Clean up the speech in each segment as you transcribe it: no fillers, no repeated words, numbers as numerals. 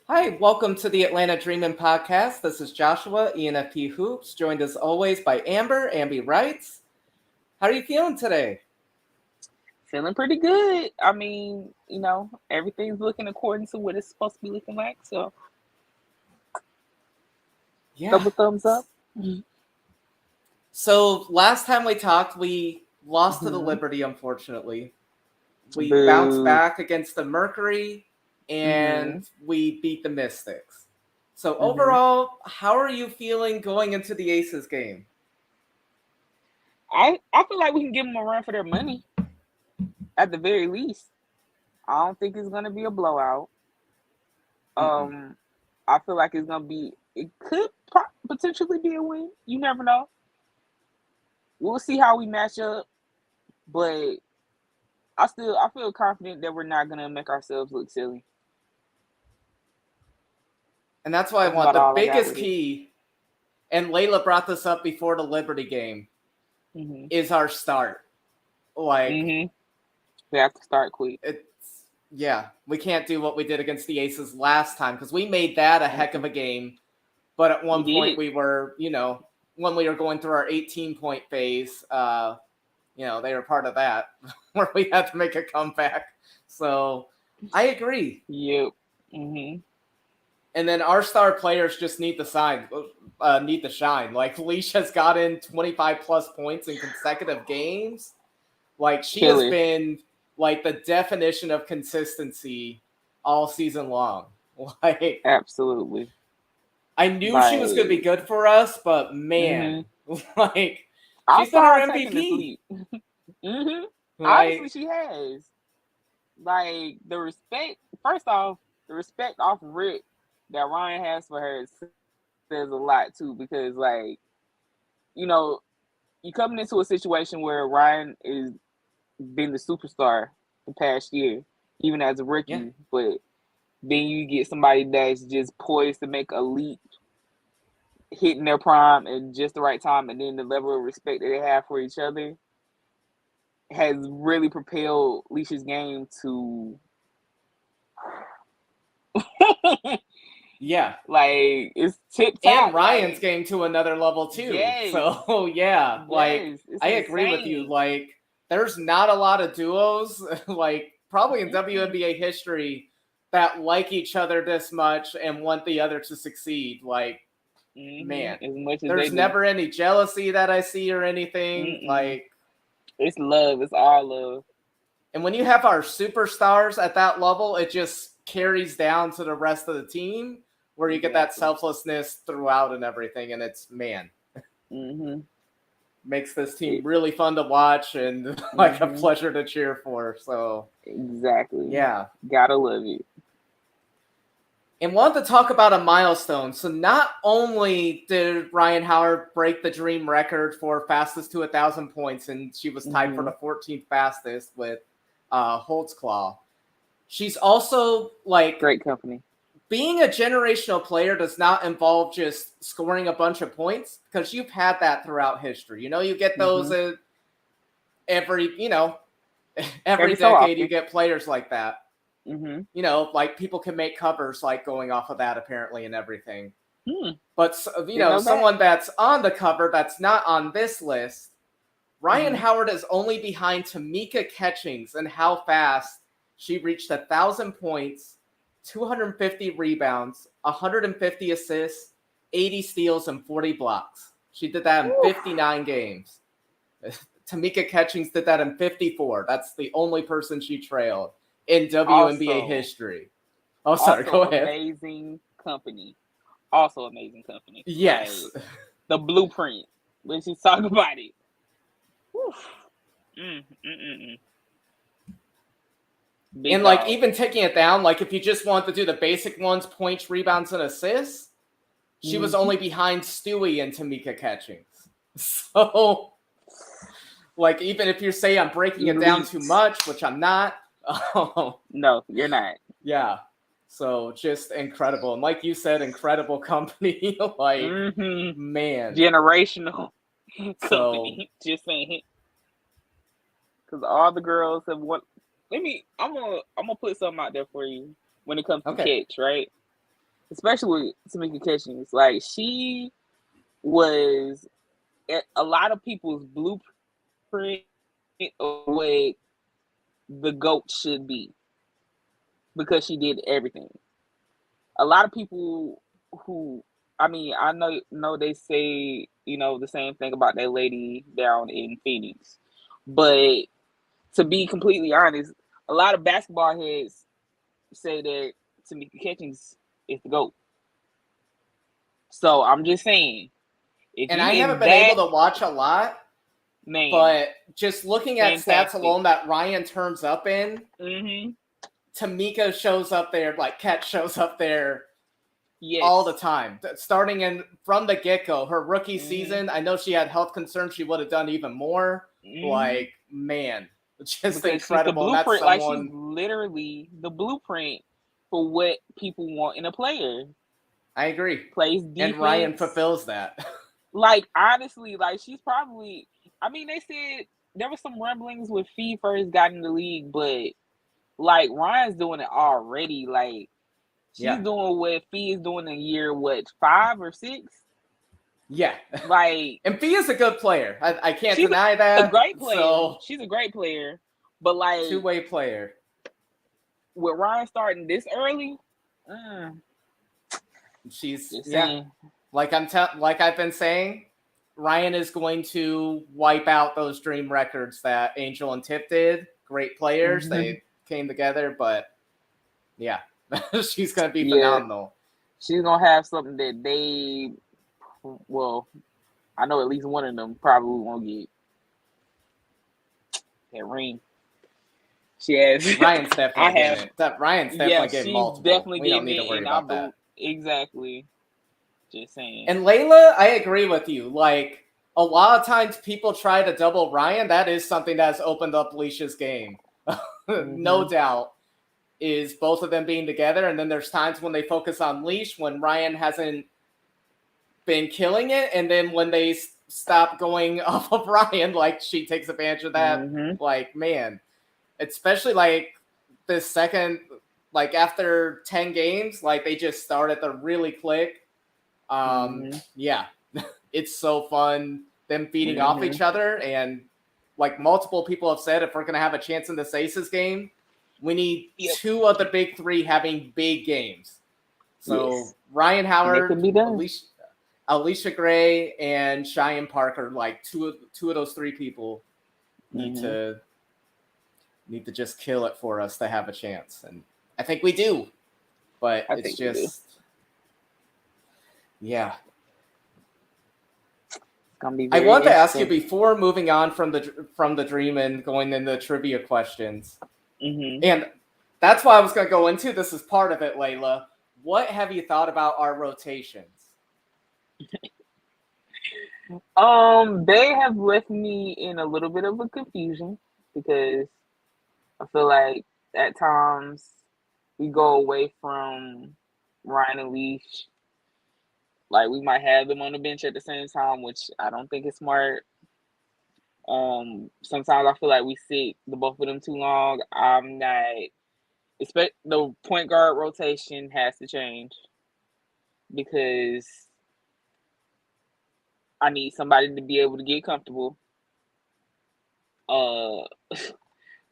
Hi, welcome to the Atlanta Dreamin' Podcast. This is Joshua, ENFP Hoops, joined as always by Amber, AmbeeWrites. How are you feeling today? Feeling pretty good. I mean, everything's looking according to what it's supposed to be looking like. So, Yeah. double thumbs up. Mm-hmm. So last time we talked, we lost to the Mm-hmm. Liberty, unfortunately. We bounced Boo. back against the Mercury, Mm-hmm. and we beat the Mystics. So Mm-hmm. overall, how are you feeling going into the Aces game? I feel like we can give them a run for their money at the very least. I don't think it's gonna be a blowout. Mm-mm. Um, I feel like it's gonna be. It could potentially be a win. You never know. We'll see how we match up, but I feel confident that we're not gonna make ourselves look silly. And that's why I That's want about the all I got biggest with it. key, and Layla brought this up before the Liberty game, Mm-hmm. is our start. Like, Mm-hmm. We have to start quick. it's yeah, we can't do what we did against the Aces last time because we made that a heck of Mm-mm. a game. But at We one point did. we were, when we were going through our 18-point phase, they were part of that where we had to make a comeback. So I agree. Yep. Mm-hmm. And then our star players just need to shine. Like Alicia's gotten 25 plus points in consecutive games. Like she has Killer. been like the definition of consistency all season long. Like Absolutely. I knew she was going to be Like, good for us, but man, mm-hmm. like I she's been saw our her taking the MVP. sleep. Mm-hmm. Honestly, Like she has. Like the respect. First off, the respect off rip that Ryan has for her says a lot too. Because you know, you coming into a situation where Ryan is been the superstar the past year, even as a yeah, rookie, but then you get somebody that's just poised to make a leap, hitting their prime at just the right time, and then the level of respect that they have for each other has really propelled Leisha's game to yeah, like it's tip and top. Ryan's Like game to another level too. yes, So yeah, like yes, it's I agree with you. insane. Like there's not a lot of duos like probably in Mm-mm. WNBA history that like each other this much and want the other to succeed. Like man, As much as they there's do. never any jealousy that I see or anything. Mm-mm. Like It's love. It's all love. and when you have our superstars at that level, it just carries down to the rest of the team where you get that Exactly. selflessness throughout and everything. And it's man, Mm-hmm. makes this team It, really fun to watch and like a mm-hmm. pleasure to cheer for. So Exactly. yeah. Gotta love it. And wanted to talk about a milestone. So not only did Rhyne Howard break the dream record for fastest to 1,000 points, and she was tied for Mm-hmm. the 14th fastest with Holtzclaw. She's also like Great company. being a generational player does not involve just scoring a bunch of points because you've had that throughout history. You get those Mm-hmm. in every, every Every so decade you often. get players like that. Mm-hmm. Like people can make covers like going off of that apparently and everything. Hmm. But Didn't know that. someone that's on the cover that's not on this list, Rhyne Mm-hmm. Howard is only behind Tamika Catchings and how fast she reached 1,000 points, 250 rebounds, 150 assists, 80 steals, and 40 blocks. She did that in Whew. 59 games. Tamika Catchings did that in 54. That's the only person she trailed in WNBA Also, history. Oh, sorry, also go ahead. amazing company. Also amazing company. Yes. Like the blueprint. When she's talking about it. Whew. Mm, mm, mm, mm. Big And like dog. even taking it down, like if you just want to do the basic ones, points, rebounds, and assists, she was Mm-hmm. only behind Stewie and Tamika Catchings. So, like, even if you say I'm breaking it down too Elite. much, which I'm not, No, you're not. yeah. So just incredible. And like you said, incredible company. Like, Mm-hmm. man. Generational So, company. Just saying. Because all the girls have what. I'm gonna put something out there for you when it comes to okay. catch, right? especially with Tamika Catchings. Like, she was a lot of people's blueprint of what the GOAT should be because she did everything. A lot of people who, I mean, I know they say, you know, the same thing about that lady down in Phoenix. But to be completely honest, a lot of basketball heads say that Tamika Catchings is the GOAT. So I'm just saying, if And you I haven't in been that, able to watch a lot, man, but just looking at fantastic. stats alone that Ryan turns up in, Mm-hmm. Tamika shows up there, like Cat shows up there Yes. all the time. Starting in from the get-go, her rookie Mhm. season, I know she had health concerns. She would have done even more. Mhm. Like, man, just Because incredible. she's the And blueprint. that's Like, someone, she's literally the blueprint for what people want in a player. I agree. Plays defense. And Ryan fulfills that. Like, honestly, like, she's probably, I mean, they said there was some rumblings when Fee first got in the league, but like, Ryan's doing it already. Like, she's doing what Fee is doing in year, what, 5 or 6? Yeah. Like, and Fee is a good player. I can't deny that. A great player. So, she's a great player. But like, two-way player. With Ryan starting this early, she's just saying. Like I've been saying, Ryan is going to wipe out those dream records that Angel and Tip did. Great players. They came together, but yeah, she's going to be phenomenal. She's going to have something that they, well, I know at least one of them probably won't get. That ring. She has. Ryan's definitely getting it. Ryan's definitely getting multiple. Definitely we don't need to worry about that. Exactly. Just saying. And Layla, I agree with you. Like, a lot of times people try to double Ryan. That is something that's opened up Allisha's game. No doubt. Is both of them being together. And then there's times when they focus on Leash when Ryan hasn't been killing it. And then when they stop going off of Ryan, like, she takes advantage of that. Like, man, especially like this second, like after 10 games, like they just started to really click. Yeah, it's so fun them feeding off each other, and like multiple people have said, if we're gonna have a chance in this Aces game, we need 2 of the big 3 having big games. So Rhyne Howard, Allisha Gray, and Cheyenne Parker, like two of those 3 people need to just kill it for us to have a chance, and I think we do. But it's just. Yeah. I want to ask you before moving on from the dream and going into trivia questions. And that's what I was going to go into. This is part of it, Layla. What have you thought about our rotations? They have left me in a little bit of a confusion because I feel like at times we go away from Ryan and Leash. Like, we might have them on the bench at the same time, which I don't think is smart. Sometimes I feel like we sit the both of them too long. I'm not. The point guard rotation has to change because I need somebody to be able to get comfortable. We're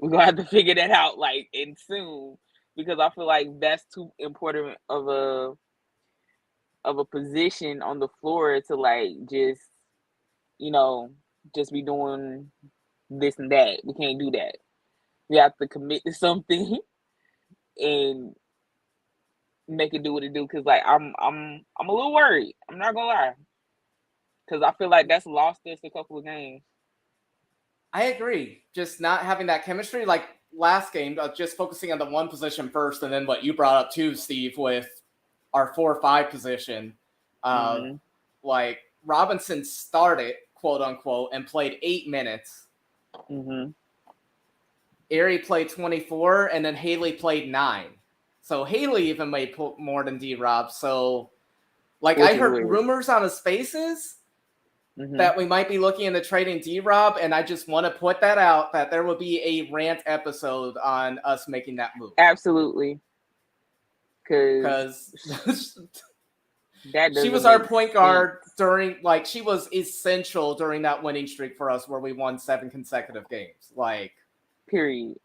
gonna have to figure that out and soon, because I feel like that's too important of a position on the floor to just be doing this and that. We can't do that. We have to commit to something and make it do what it do. Cause I'm a little worried. I'm not gonna lie. Cause I feel like that's lost us a couple of games. I agree. Just not having that chemistry. Like last game, just focusing on the one position first, and then what you brought up too, Steve, with our 4-5 position. Like Robinson started, quote unquote, and played 8 minutes. Erie played 24, and then Haley played 9. So Haley even made more than D-Rob. So, I heard rumors on his Spaces that we might be looking into trading D-Rob, and I just want to put that out, that there will be a rant episode on us making that move. Absolutely. because that she was doesn't our make point guard sense. during, like, she was essential during that winning streak for us where we won 7 consecutive games. Like, Period.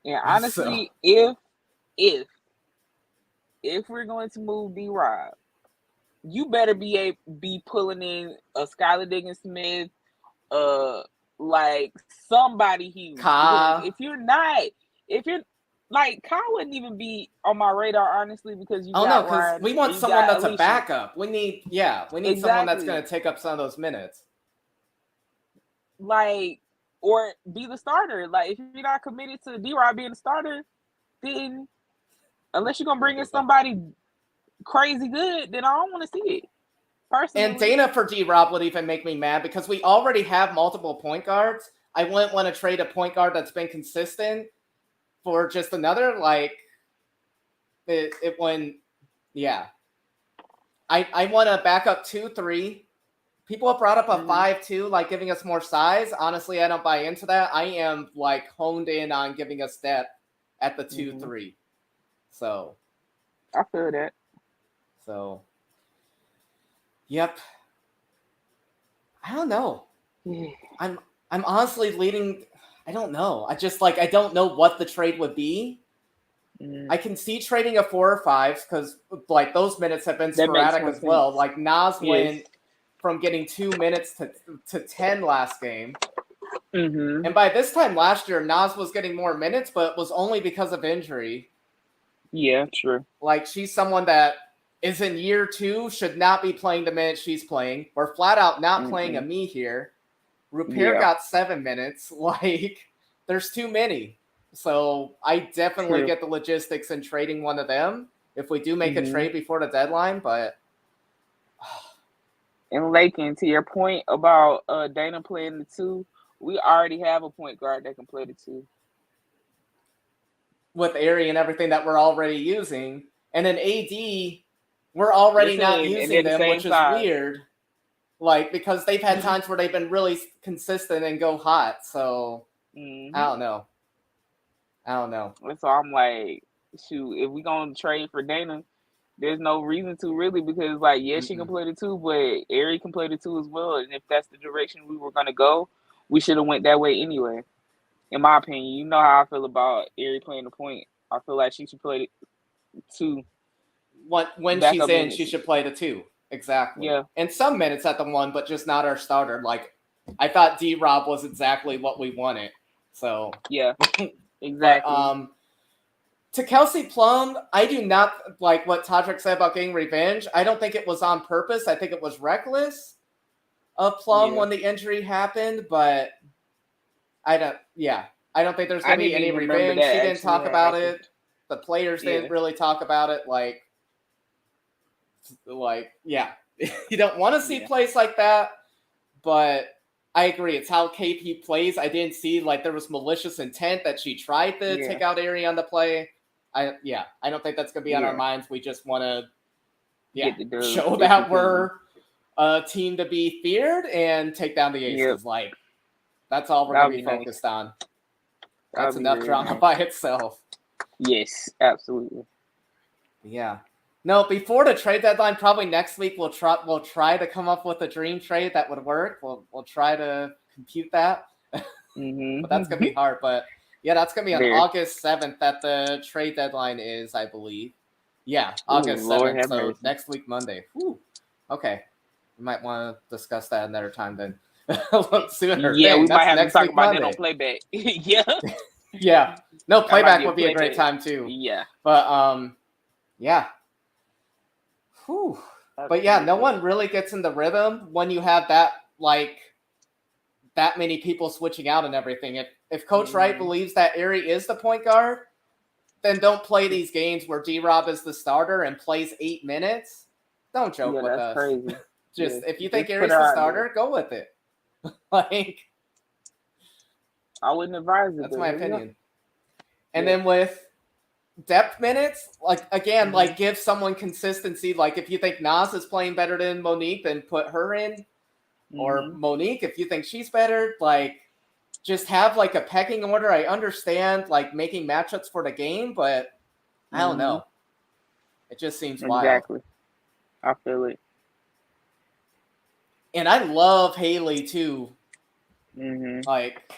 And so honestly, if we're going to move D-Rob, you better be pulling in a Skylar Diggins Smith, like somebody huge. Because if you're like, Kyle wouldn't even be on my radar, honestly, because you got because Rhyne, we want you someone got that's a Allisha. backup. We need someone that's Exactly. going to take up some of those minutes. Like, or be the starter. Like, if you're not committed to D-Rob being the starter, then unless you're gonna bring in somebody crazy good, then I don't want to see it. Personally. And Dana for D-Rob would even make me mad because we already have multiple point guards. I wouldn't want to trade a point guard that's been consistent for just another, like, it wouldn't, yeah. I want to back up 2-3. People have brought up a 5-2, like giving us more size. Honestly, I don't buy into that. I am, like, honed in on giving us depth at the 2-3. So. I feel that. So. Yep. I don't know. I'm honestly leading. I don't know. I just, like, I don't know what the trade would be. I can see trading a 4 or 5 because, like, those minutes have been sporadic as well. Like, Nas went from getting 2 minutes to 10 last game. And by this time last year, Nas was getting more minutes, but it was only because of injury. Yeah, true. Like, she's someone that is in year 2, should not be playing the minutes she's playing. We're flat out not playing a me here. Rupier got 7 minutes. Like, there's too many. So I definitely get the logistics in trading one of them if we do make a trade before the deadline. But and Lakin, to your point about Dana playing the 2, we already have a point guard that can play the 2. With Ari and everything that we're already using. And then AD, we're already not using them, which is weird. Like, because they've had times where they've been really consistent and go hot. So, I don't know. So I'm like, shoot, if we going to trade for Dana, there's no reason to really, because, like, she can play the 2, but Ari can play the 2 as well. And if that's the direction we were going to go, we should have went that way anyway. In my opinion, you know how I feel about Ari playing the point. I feel like she should play the 2. When she's in, she should play the 2. Exactly. Yeah. And some minutes at the 1, but just not our starter. Like, I thought D-Rob was exactly what we wanted. So. Yeah, exactly. But, to Kelsey Plum, I do not like what Todrick said about getting revenge. I don't think it was on purpose. I think it was reckless of Plum when the injury happened, but I don't think there's going to be any revenge. She didn't talk about it. The players didn't really talk about it. Like, you don't want to see plays like that, but I agree. It's how KP plays. I didn't see, like, there was malicious intent that she tried to take out Ari on the play. I don't think that's going to be on our minds. We just want to show that we're a team to be feared and take down the Aces. Like, that's all we're going to be focused on. That's enough drama by itself. Yes, absolutely. Yeah. No, before the trade deadline, probably next week we'll try to come up with a dream trade that would work. We'll try to compute that. But that's going to be hard. But yeah, that's going to be on August 7th that the trade deadline is, I believe. Yeah, August 7th. So next week, Monday. Whew. Okay. We might want to discuss that another time then. Sooner. Yeah, we might have to talk about that on playback. Yeah. No, playback would be a great time too. Yeah. But yeah. Whew. But yeah, no one really gets in the rhythm when you have that, like, that many people switching out and everything. If Coach Wright believes that Ari is the point guard, then don't play these games where D-Rob is the starter and plays 8 minutes. Don't joke with us. Crazy. If you think Ari's the starter, go with it. Like, I wouldn't advise it. That's my opinion. And then with depth minutes, like, again, like, give someone consistency. Like, if you think Nas is playing better than Monique, then put her in. Or Monique, if you think she's better, like, just have, like, a pecking order. I understand, like, making matchups for the game, but I don't know. It just seems wild. Exactly. I feel it. And I love Haley too. Mm-hmm. Like,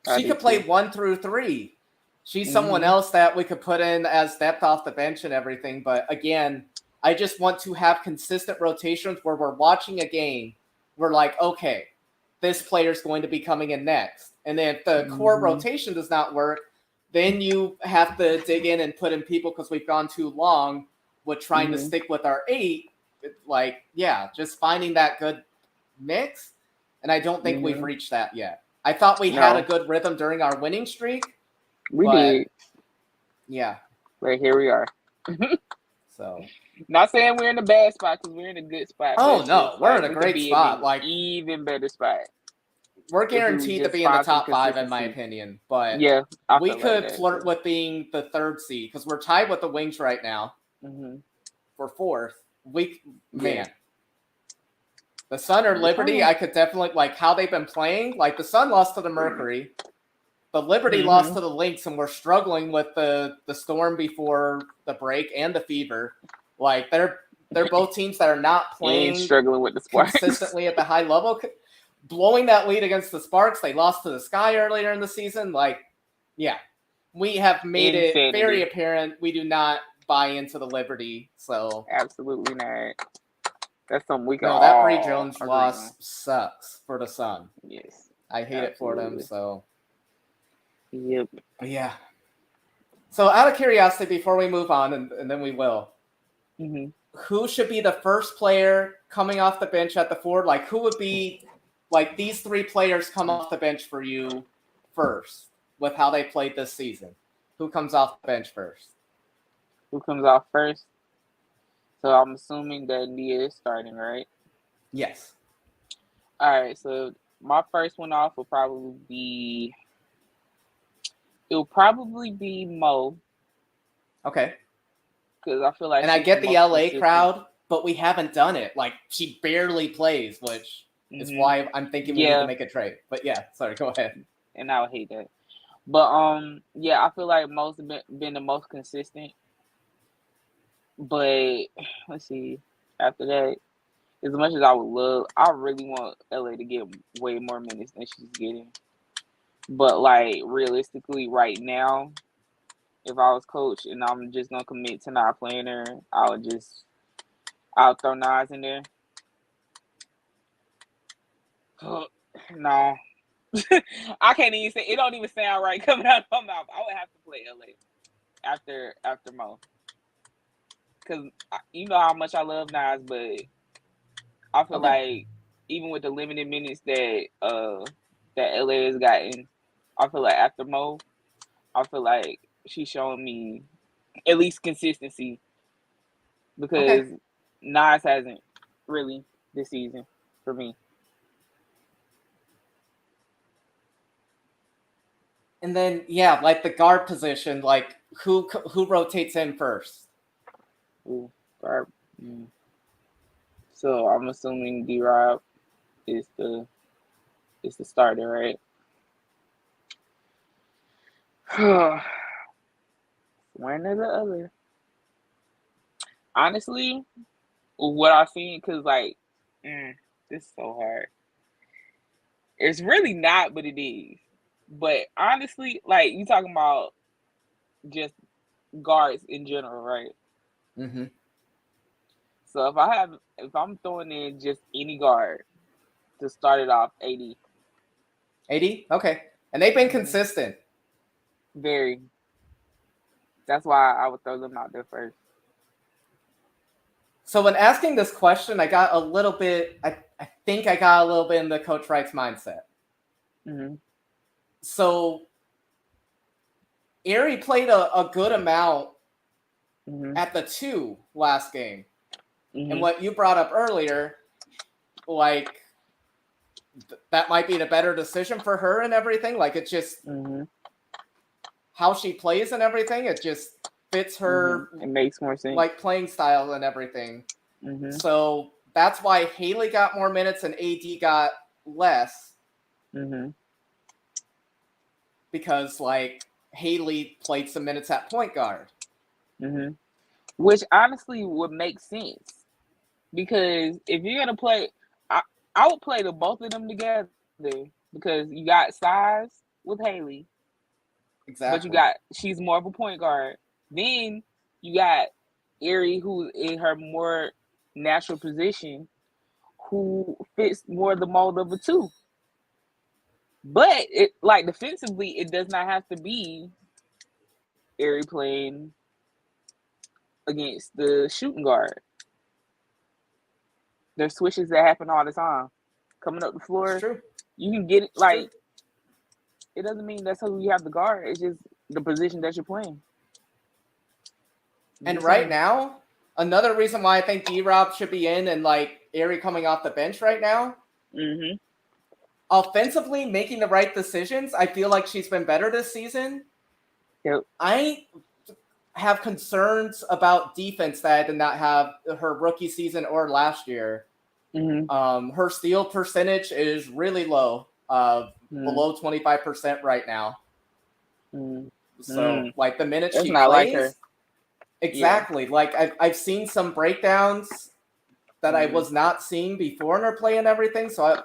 I she do could play too. 1 through 3. She's Mm-hmm. someone else that we could put in as depth off the bench and everything. But again, I just want to have consistent rotations where we're watching a game. We're like, okay, this player's going to be coming in next. And then if the core rotation does not work, then you have to dig in and put in people because we've gone too long with trying to stick with our 8. Like, yeah, just finding that good mix. And I don't think we've reached that yet. I thought we had a good rhythm during our winning streak. We did. Yeah. But here we are. So. Not saying we're in a bad spot because we're in a good spot. Oh, no. We're in a great spot. Like, even better spot. We're guaranteed to be in the top 5, in my opinion. But yeah, we could flirt with being the 3rd seed because we're tied with the Wings right now for 4th. Man. The Sun or Liberty, I could definitely, like, how they've been playing. Like, the Sun lost to the Mercury. The Liberty lost to the Lynx, and we're struggling with the Storm before the break and the Fever. Like, they're both teams that are not playing struggling with the Sparks consistently at the high level. Blowing that lead against the Sparks, they lost to the Sky earlier in the season. Like, yeah, we have made it very apparent we do not buy into the Liberty. So absolutely not. That's something we can. No, that Bree Jones loss sucks for the Sun. Yes, I hate it for them. So. Yep. Yeah. So, out of curiosity, before we move on, and then we will, who should be the first player coming off the bench at the forward? Like, who would be, like, these 3 players come off the bench for you first with how they played this season? Who comes off the bench first? Who comes off first? So, I'm assuming that Nia is starting, right? Yes. All right. So, my first one off will probably be... It'll probably be Mo. Okay. Because I feel like, and I get the LA crowd, but we haven't done it. Like, she barely plays, which is why I'm thinking we need to make a trade. But yeah, sorry, go ahead. And I would hate that. But yeah, I feel like Mo's been the most consistent. But let's see. After that, as much as I would love, I really want LA to get way more minutes than she's getting. But, like, realistically, right now, if I was coach and I'm just gonna commit to not playing her, I'll throw Nas in there. No, I can't even say it. Don't even sound right coming out of my mouth. I would have to play LA after Mo, because you know how much I love Nas, but I feel like even with the limited minutes that LA has gotten, I feel like after Mo, I feel like she's showing me at least consistency, because Nas hasn't really this season for me. And then, yeah, like the guard position, like who rotates in first? Ooh, guard. So I'm assuming D-Rob is the starter, right? One or the other. Honestly, what I've seen, because like, this is so hard. It's really not, but it is. But honestly, like, you talking about just guards in general, right? Mm-hmm. So if I'm throwing in just any guard to start it off, AD. AD? Okay. And they've been consistent. Very. That's why I would throw them out there first. So when asking this question, I got a little bit, I think I got a little bit in the Coach Wright's mindset. So Erie played a good amount at the 2 last game. And what you brought up earlier, like, that might be the better decision for her and everything. Like, it's just how she plays and everything. It just fits her. It makes more sense. Like, playing style and everything. So that's why Haley got more minutes and AD got less. Because, like, Haley played some minutes at point guard. which honestly would make sense because if you're gonna play, I would play the both of them together because you got size with Haley, but Exactly. she's more of a point guard. Then you got Ari, who's in her more natural position, who fits more the mold of a two. But it like defensively, it does not have to be Ari playing against the shooting guard. There's switches that happen all the time. Coming up the It's floor, true. you can get it It's true. like it doesn't mean that's who you have the guard. It's just the position that you're playing. And right now, another reason why I think D-Rob should be in and like Ari coming off the bench right now, offensively making the right decisions. I feel like she's been better this season. Yep. I have concerns about defense that I did not have her rookie season or last year. Her steal percentage is really low, below 25% right now. So, like the minutes she plays, like her. Exactly. Yeah. Like I've seen some breakdowns that I was not seeing before in her play and everything. So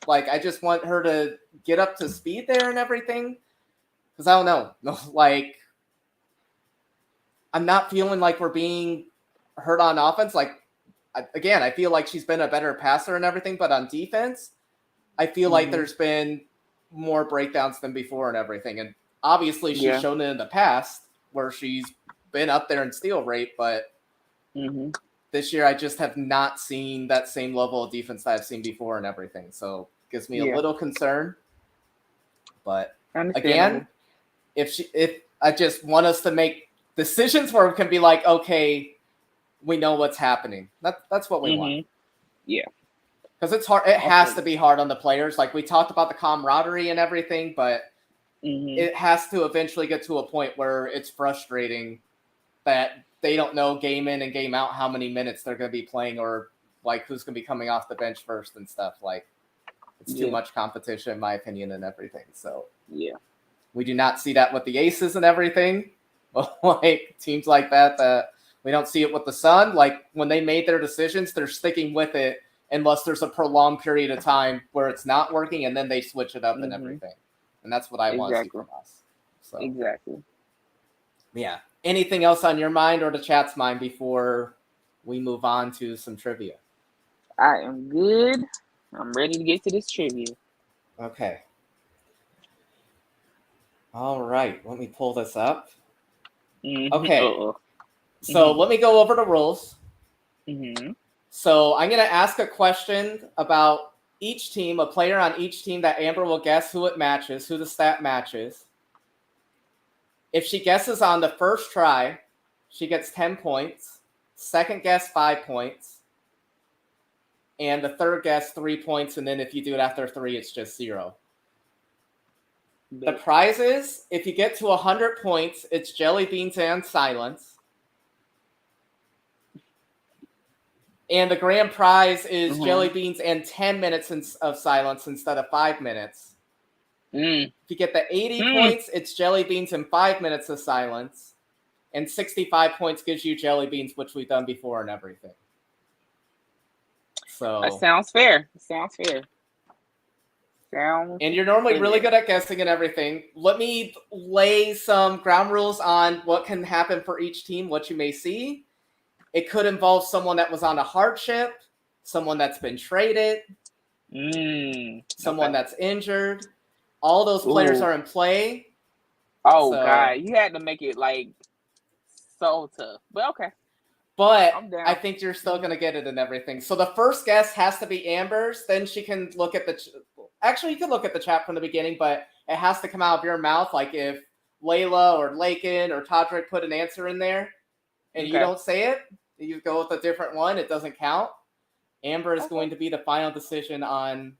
I just want her to get up to speed there and everything. Because I don't know. Like I'm not feeling like we're being hurt on offense. Like again, I feel like she's been a better passer and everything, but on defense, I feel like there's been more breakdowns than before and everything. And obviously she's shown it in the past where she's been up there in steal rate, but this year I just have not seen that same level of defense that I've seen before and everything. So it gives me a little concern. But again, if I just want us to make decisions where we can be like, okay, we know what's happening. That's what we want. Yeah. Because it's hard. It has to be hard on the players. Like we talked about the camaraderie and everything, but it has to eventually get to a point where it's frustrating that they don't know game in and game out how many minutes they're going to be playing or like who's going to be coming off the bench first and stuff. Like it's too much competition, in my opinion, and everything. So we do not see that with the Aces and everything. Like teams like that we don't see it with the Sun. Like when they made their decisions, they're sticking with it unless there's a prolonged period of time where it's not working and then they switch it up and everything. And that's what I want to see from us. So yeah. Anything else on your mind or the chat's mind before we move on to some trivia? I am good. I'm ready to get to this trivia. Okay. All right. Let me pull this up. Okay. So let me go over the rules. So I'm going to ask a question about each team, a player on each team that Amber will guess who it matches, who the stat matches. If she guesses on the first try, she gets 10 points. Second guess, 5 points. And the third guess, 3 points. And then if you do it after 3, it's just 0. The prize is, if you get to 100 points, it's jelly beans and silence. And the grand prize is jelly beans and 10 minutes of silence instead of 5 minutes. If you get the 80 points, it's jelly beans and 5 minutes of silence. And 65 points gives you jelly beans, which we've done before and everything. So that sounds fair. And you're normally really good at guessing and everything. Let me lay some ground rules on what can happen for each team, what you may see. It could involve someone that was on a hardship, someone that's been traded, someone that's injured. All those players are in play. Oh, so, God. You had to make it, like, so tough. But, okay. But I think you're still going to get it and everything. So the first guess has to be Amber's. Then she can look at the actually, you can look at the chat from the beginning, but it has to come out of your mouth. Like if Layla or Lakin or Todrick put an answer in there and you don't say it, you go with a different one, it doesn't count. Amber is going to be the final decision on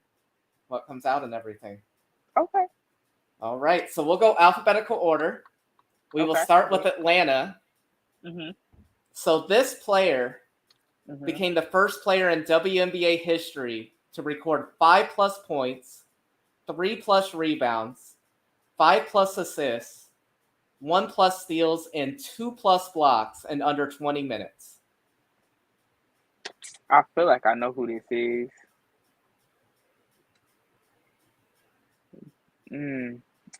what comes out and everything. Okay. All right. So we'll go alphabetical order. We will start with Atlanta. So this player became the first player in WNBA history to record 5+ points, 3+ rebounds, 5+ assists, 1+ steals, and 2+ blocks in under 20 minutes? I feel like I know who this is.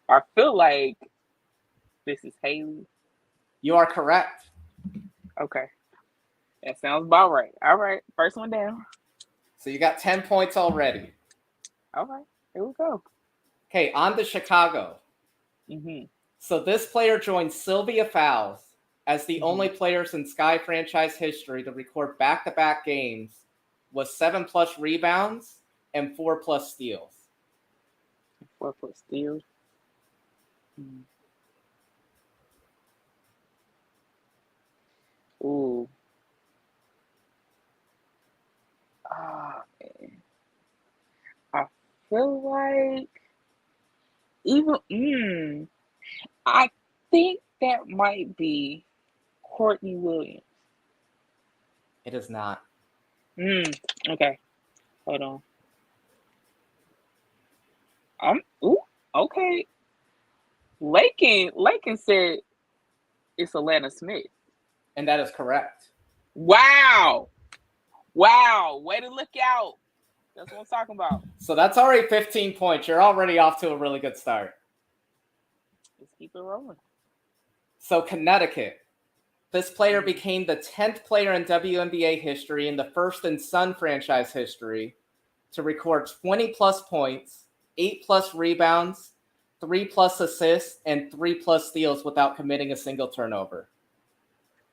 I feel like this is Haley. You are correct. Okay. That sounds about right. All right. First one down. So you got 10 points already. All right. Here we go. Okay, on to Chicago. So this player joined Sylvia Fowles as the only players in Sky franchise history to record back-to-back games with 7+ rebounds and 4+ steals. 4+ steals. Ooh. Man. I feel like even I think that might be Courtney Williams. It is not. Okay. Hold on. Okay. Lakin said it's Alana Smith. And that is correct. Wow. Way to look out. That's what I'm talking about. So that's already 15 points. You're already off to a really good start. Let's keep it rolling. So Connecticut. This player became the 10th player in WNBA history and the first in Sun franchise history to record 20+ points, 8+ rebounds, 3+ assists, and 3+ steals without committing a single turnover.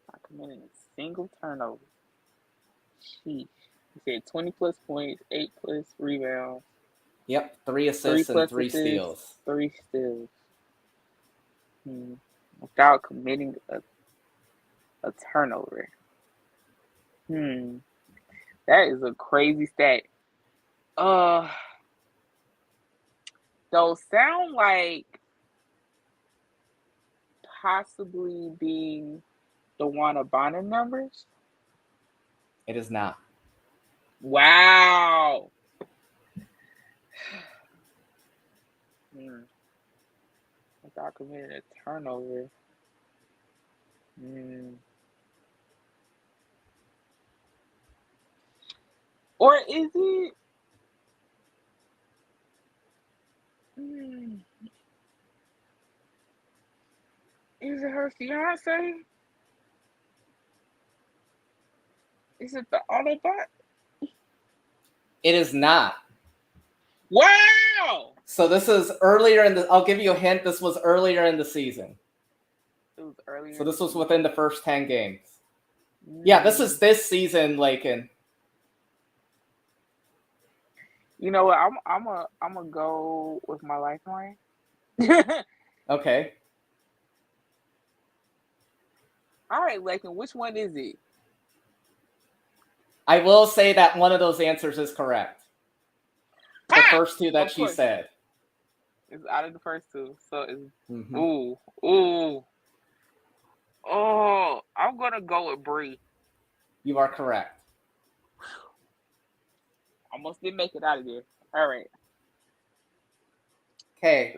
Not committing a single turnover. Sheesh. You said 20+ points, 8+ rebounds. Yep, 3 assists and 3 steals. 3 steals. Without committing a turnover. That is a crazy stat. Those sound like possibly being the Wanabana numbers. It is not. Wow. Without committing a turnover. Or is it? Is it her fiance? Is it the Autobot? It is not. Wow! So this is earlier in the. I'll give you a hint. This was earlier in the season. It was earlier. So this was within the first 10 games. Yeah, this is this season, Lakin. You know what? I'm gonna go with my lifeline. Okay. All right, Lakin. Which one is it? I will say that one of those answers is correct. The first two that she said. It's out of the first two. So it's ooh. Oh, I'm gonna go with Bree. You are correct. Almost didn't make it out of there. All right. Okay.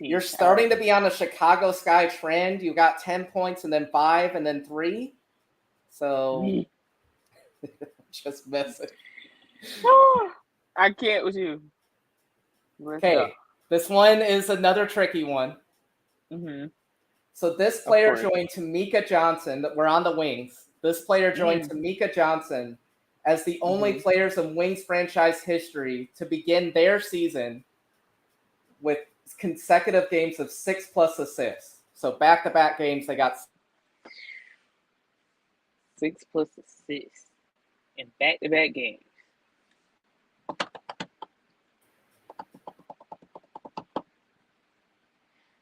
You're starting to be on a Chicago Sky trend. You got 10 points and then 5 and then 3. So just messing. I can't with you. Okay. This one is another tricky one. So this player joined Tamika Johnson. We're on the Wings. This player joined Tamika Johnson as the only players in Wings franchise history to begin their season with consecutive games of 6+ assists. So back-to-back games, they got 6+ assists in back-to-back games.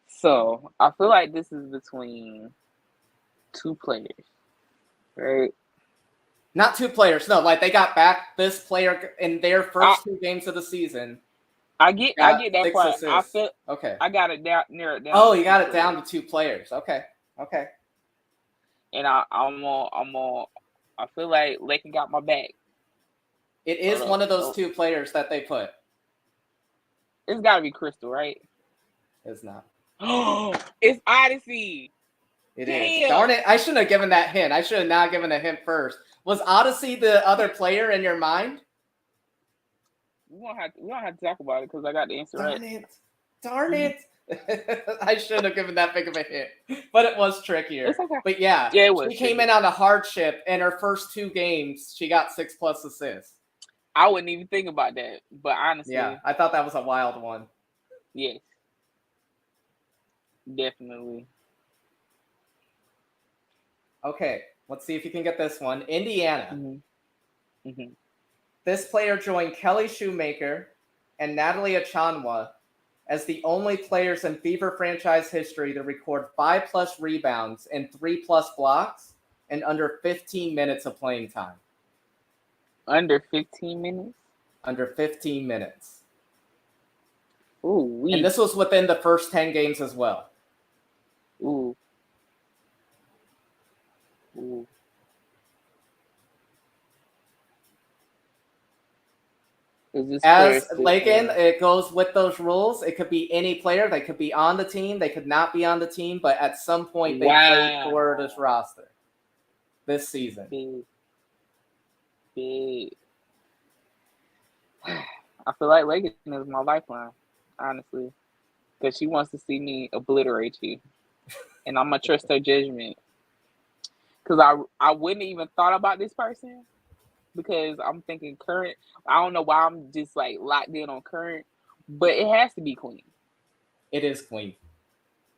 So I feel like this is between 2 players, right? Not 2 players. No, like they got back this player in their first 2 games of the season. I get that part. Assists. I feel okay. I got it down, near it down. Oh, you got it down to 2 players. Okay. And I feel like Lakin got my back. It is one of those 2 players that they put. It's got to be Crystal, right? It's not. It's Odyssey. It Damn. is. Darn it. I shouldn't have given that hint. I should have not given a hint first. Was Odyssey the other player in your mind? We don't have to talk about it because I got the answer right. Darn it. I shouldn't have given that big of a hint. But it was trickier. It's okay. But yeah, it was she came in on a hardship. In her first 2 games, she got 6+ assists. I wouldn't even think about that. But honestly. Yeah, I thought that was a wild one. Yes. Definitely. Okay, let's see if you can get this one. Indiana. Mm-hmm. This player joined Kelly Shoemaker and Natalie Achanwa as the only players in Fever franchise history to record 5+ rebounds and 3+ blocks in under 15 minutes of playing time. Under 15 minutes? Under 15 minutes. Ooh, and this was within the first 10 games as well. Ooh. As Lakin, it goes with those rules. It could be any player. They could be on the team. They could not be on the team. But at some point, they played for this roster this season. Big. I feel like Lakin is my lifeline, honestly. Because she wants to see me obliterate you. And I'm going to trust her judgment. Because I wouldn't even thought about this person. Because I'm thinking current. I don't know why I'm just like locked in on current, but it has to be Queen. It is Queen.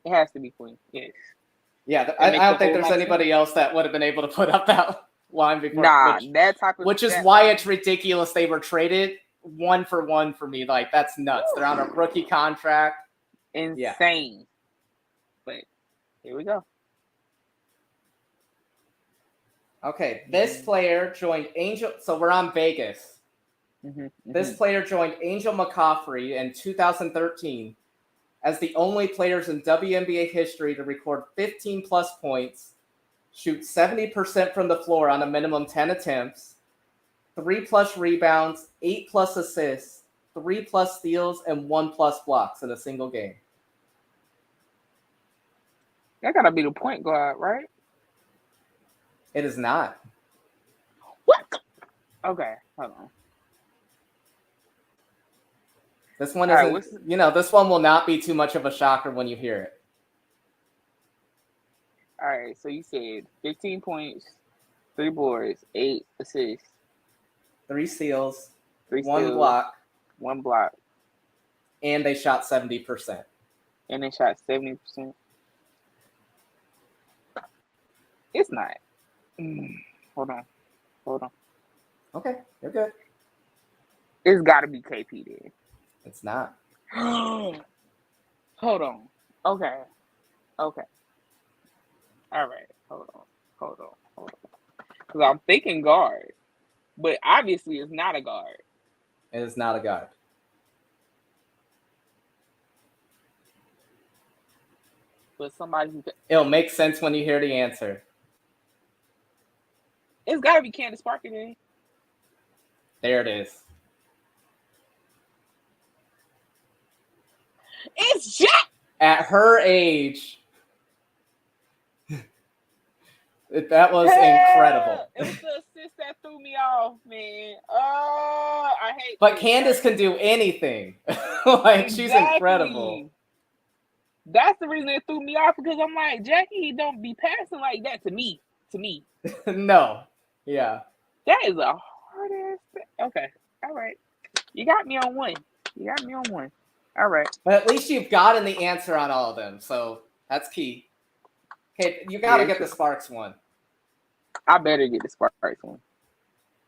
It has to be Queen. Yes. Yeah, I don't think there's anybody else that would have been able to put up that line before. That type of. Which is why it's ridiculous they were traded 1-for-1 for me. Like that's nuts. They're on a rookie contract. Insane. Yeah. But here we go. Okay, this player joined Angel. So we're on Vegas. This player joined Angel McCaffrey in 2013 as the only players in WNBA history to record 15+ points, shoot 70% from the floor on a minimum 10 attempts, 3+ rebounds, 8+ assists, 3+ steals, and 1+ blocks in a single game. That gotta be the point guard, right? It is not. What? Okay, hold on. This one isn't, this one will not be too much of a shocker when you hear it. All right, so you said 15 points, 3 boards, 8 assists. 3 steals, 1 block. 1 block. And they shot 70%. And they shot 70%. It's not. Hold on. Okay, you're good. It's got to be KP then. It's not. Hold on. Okay. All right. Hold on. Because I'm thinking guard. But obviously it's not a guard. It is not a guard. But somebody who... It'll make sense when you hear the answer. It's got to be Candace Parker then. There it is. It's Jack! At her age... That was incredible. It was the assist that threw me off, man. Oh, I hate. But Candace can do anything. She's incredible. That's the reason it threw me off because I'm like, Jackie don't be passing like that to me. No. Yeah. That is a hard ass. Okay. All right. You got me on one. All right. But at least you've gotten the answer on all of them, so that's key. Okay, you got to get the Sparks one. I better get the Sparks one.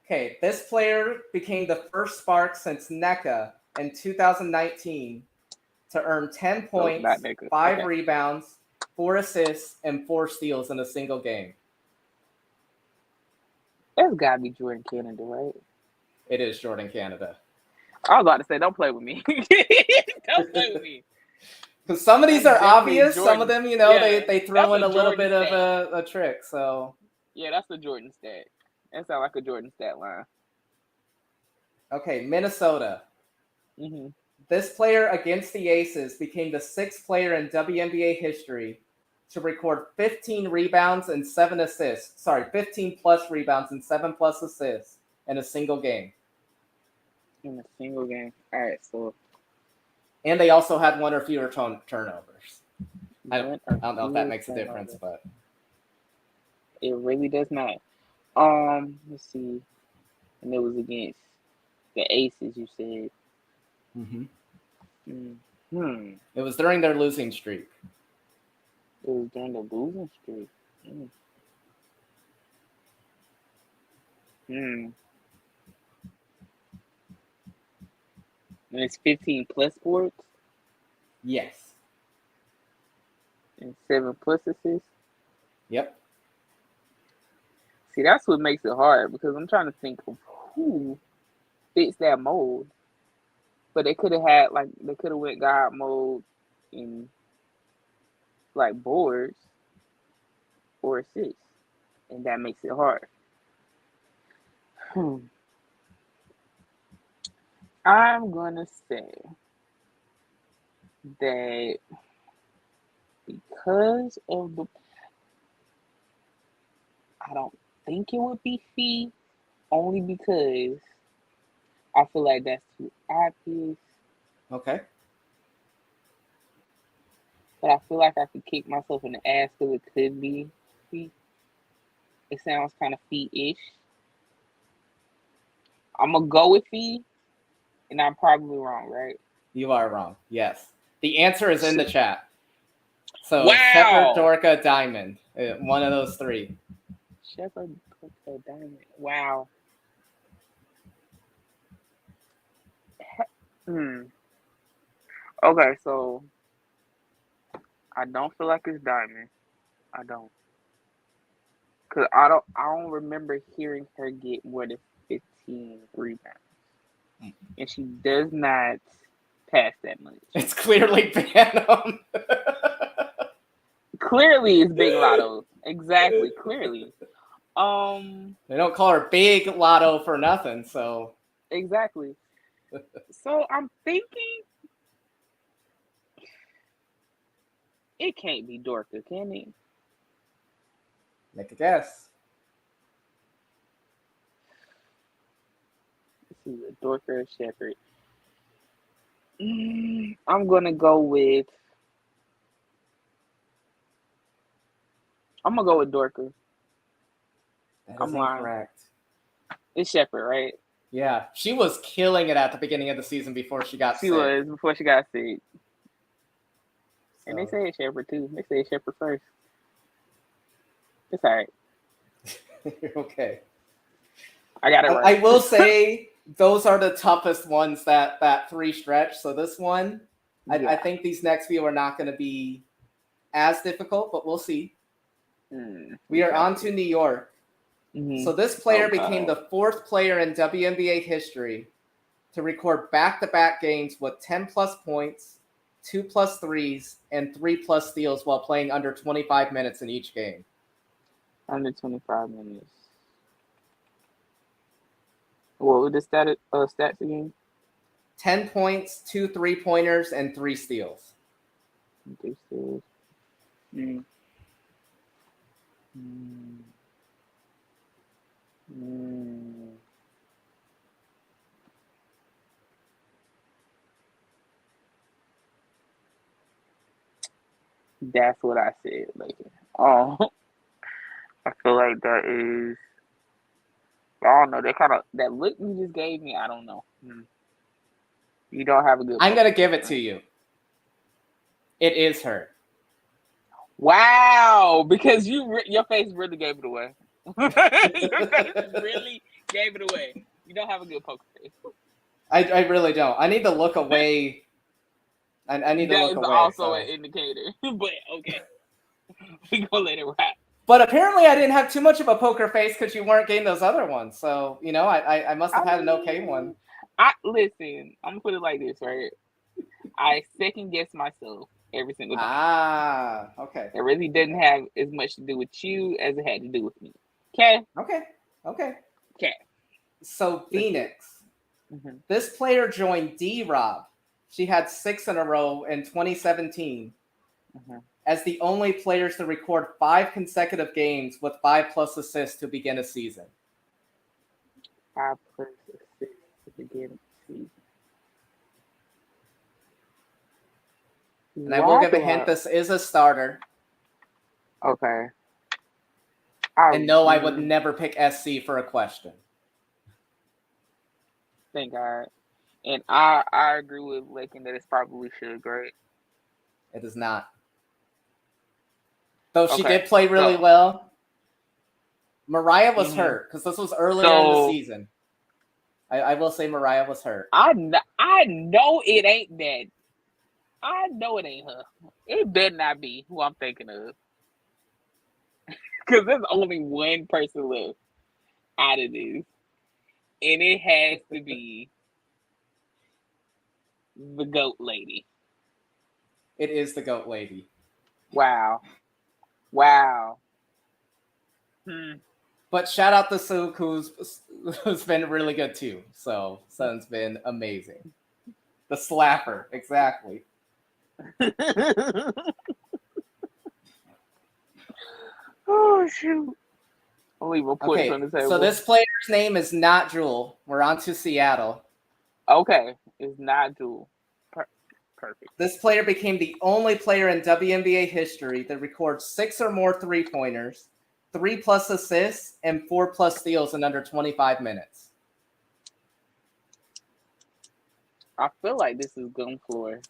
Okay, this player became the first Spark since NECA in 2019 to earn 10 points, 5 rebounds, 4 assists, and 4 steals in a single game. That's got to be Jordan Canada, right? It is Jordan Canada. I was about to say, don't play with me. Don't play with me. Because some of these are obvious. Jordan. Some of them, they throw in a little bit of a trick. So yeah, that's the Jordan stat. That sounds like a Jordan stat line. Okay, Minnesota. This player against the Aces became the 6th player in WNBA history to record 15 rebounds and 7 assists. Sorry, 15 plus rebounds and 7 plus assists in a single game. In a single game. All right, so. And they also had 1 or fewer turnovers. I don't know if that makes a difference, but it really does not. Let's see. And it was against the Aces, you said. It was during their losing streak. It was during the losing streak. And it's 15 plus boards? Yes. And 7 plus assists? Yep. See, that's what makes it hard because I'm trying to think of who fits that mold. But they could have went God mode in like boards or assists. And that makes it hard. I'm gonna say that because of the, I don't think it would be Fee, only because I feel like that's too obvious. Okay. But I feel like I could kick myself in the ass because it could be Fee. It sounds kind of Fee-ish. I'm gonna go with Fee, and I'm probably wrong, right? You are wrong. Yes. The answer is in the chat. So wow. Shepherd, Dorka, Diamond. One of those 3. Shepherd, Dorka, Diamond. Wow. Okay, so I don't feel like it's Diamond. I don't. Cause I don't remember hearing her get more than 15 rebounds. And she does not pass that much. It's clearly Phantom. Clearly it's Big Lotto. Exactly, clearly. They don't call her Big Lotto for nothing, so. Exactly. So I'm thinking it can't be Dorka, can it? Make a guess. This is a Dorka or Shepherd. I'm gonna go with Dorka. That is incorrect. It's Shepherd, right? Yeah, she was killing it at the beginning of the season before she got sick. She was before she got sick. So. And they say it's Shepherd too. They say it's Shepherd first. It's all right. Okay. I got it right. I will say those are the toughest ones, that 3 stretch. So this one, yeah. I think these next few are not going to be as difficult, but we'll see. We are on to New York. So this player became the 4th player in WNBA history to record back-to-back games with 10 plus points, 2 plus threes, and 3 plus steals while playing under 25 minutes in each game. Under 25 minutes. What were the stats again? 10 points, 2 3-pointers, and 3 steals. 3 steals. That's what I said. Like, I feel like that is. I don't know. That look you just gave me. I don't know. You don't have a good. I'm gonna give it to you. It is her. Wow, because your face really gave it away. Your face really gave it away. You don't have a good poker face. I really don't. I need to look away. I need to look away. That is also an indicator. But okay, we gonna let it rap. But apparently, I didn't have too much of a poker face because you weren't getting those other ones. So I must have had an okay one. Listen. I'm gonna put it like this, right? I second guess myself every single time. Okay. It really didn't have as much to do with you as it had to do with me. Okay. So Phoenix. This player joined D-Rob, she had 6 in a row in 2017 as the only players to record 5 consecutive games with 5+ assists to begin a season. 5+ assists to begin a season. And I will give a hint, this is a starter. Okay. And no, I would never pick SC for a question. Thank God. And I agree with Lakin that it's probably Allisha Gray. It is not. Though she did play really well. Mariah was hurt because this was earlier in the season. I will say Mariah was hurt. I know it ain't that. I know it ain't her. It better not be who I'm thinking of. Because there's only one person left out of this. And it has to be the GOAT lady. It is the GOAT lady. Wow. But shout out to Sook, who's been really good too. So Sun's been amazing. The slapper, exactly. Oh shoot! I'll leave a point on the table. So this player's name is not Jewel. We're on to Seattle. Okay, it's not Jewel. Perfect. This player became the only player in WNBA history that records 6 or more 3-pointers, 3+ assists, and 4+ steals in under 25 minutes. I feel like this is Gum Floor.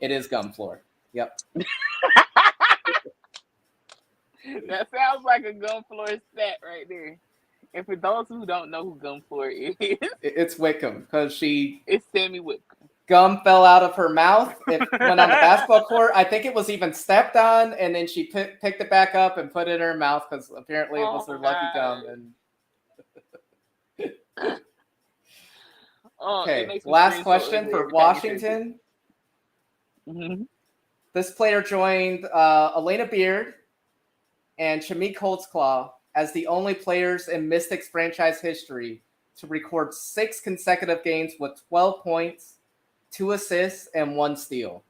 It is Gum Floor. Yep. That sounds like a Gum Floor stat right there. And for those who don't know who Gum Floor is, it's Wickham because it's Sammy Wickham. Gum fell out of her mouth. It went on the basketball court. I think it was even stepped on, and then she picked it back up and put it in her mouth because apparently it was her lucky gum. And okay, last question for Washington. Mm-hmm. This player joined Elena Beard and Chamique Holtzclaw as the only players in Mystics franchise history to record 6 consecutive games with 12 points, 2 assists, and 1 steal.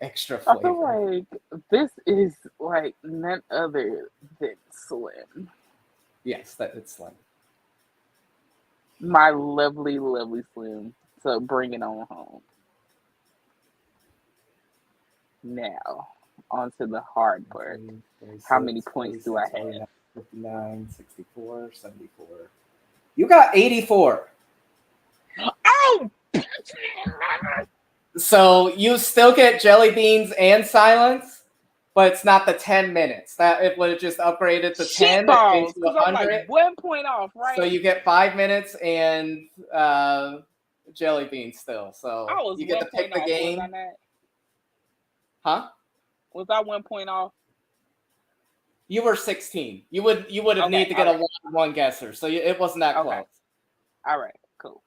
Extra flavor. I feel like this is like none other than Slim. Yes, it's Slim. My lovely, lovely Slim. So bring it on home. Now, on to the hard part. How many points do I have? 59, 64, 74. You got 84. Oh! So you still get jelly beans and silence, but it's not the 10 minutes. That it would have just upgraded to 10 balls, to 100. Like 1 point off, right? So you get 5 minutes and jelly beans still. So you get to pick the game. Huh? Was I 1 point off? You were 16. You would have needed to get a one guesser, so it wasn't that close. All right, cool.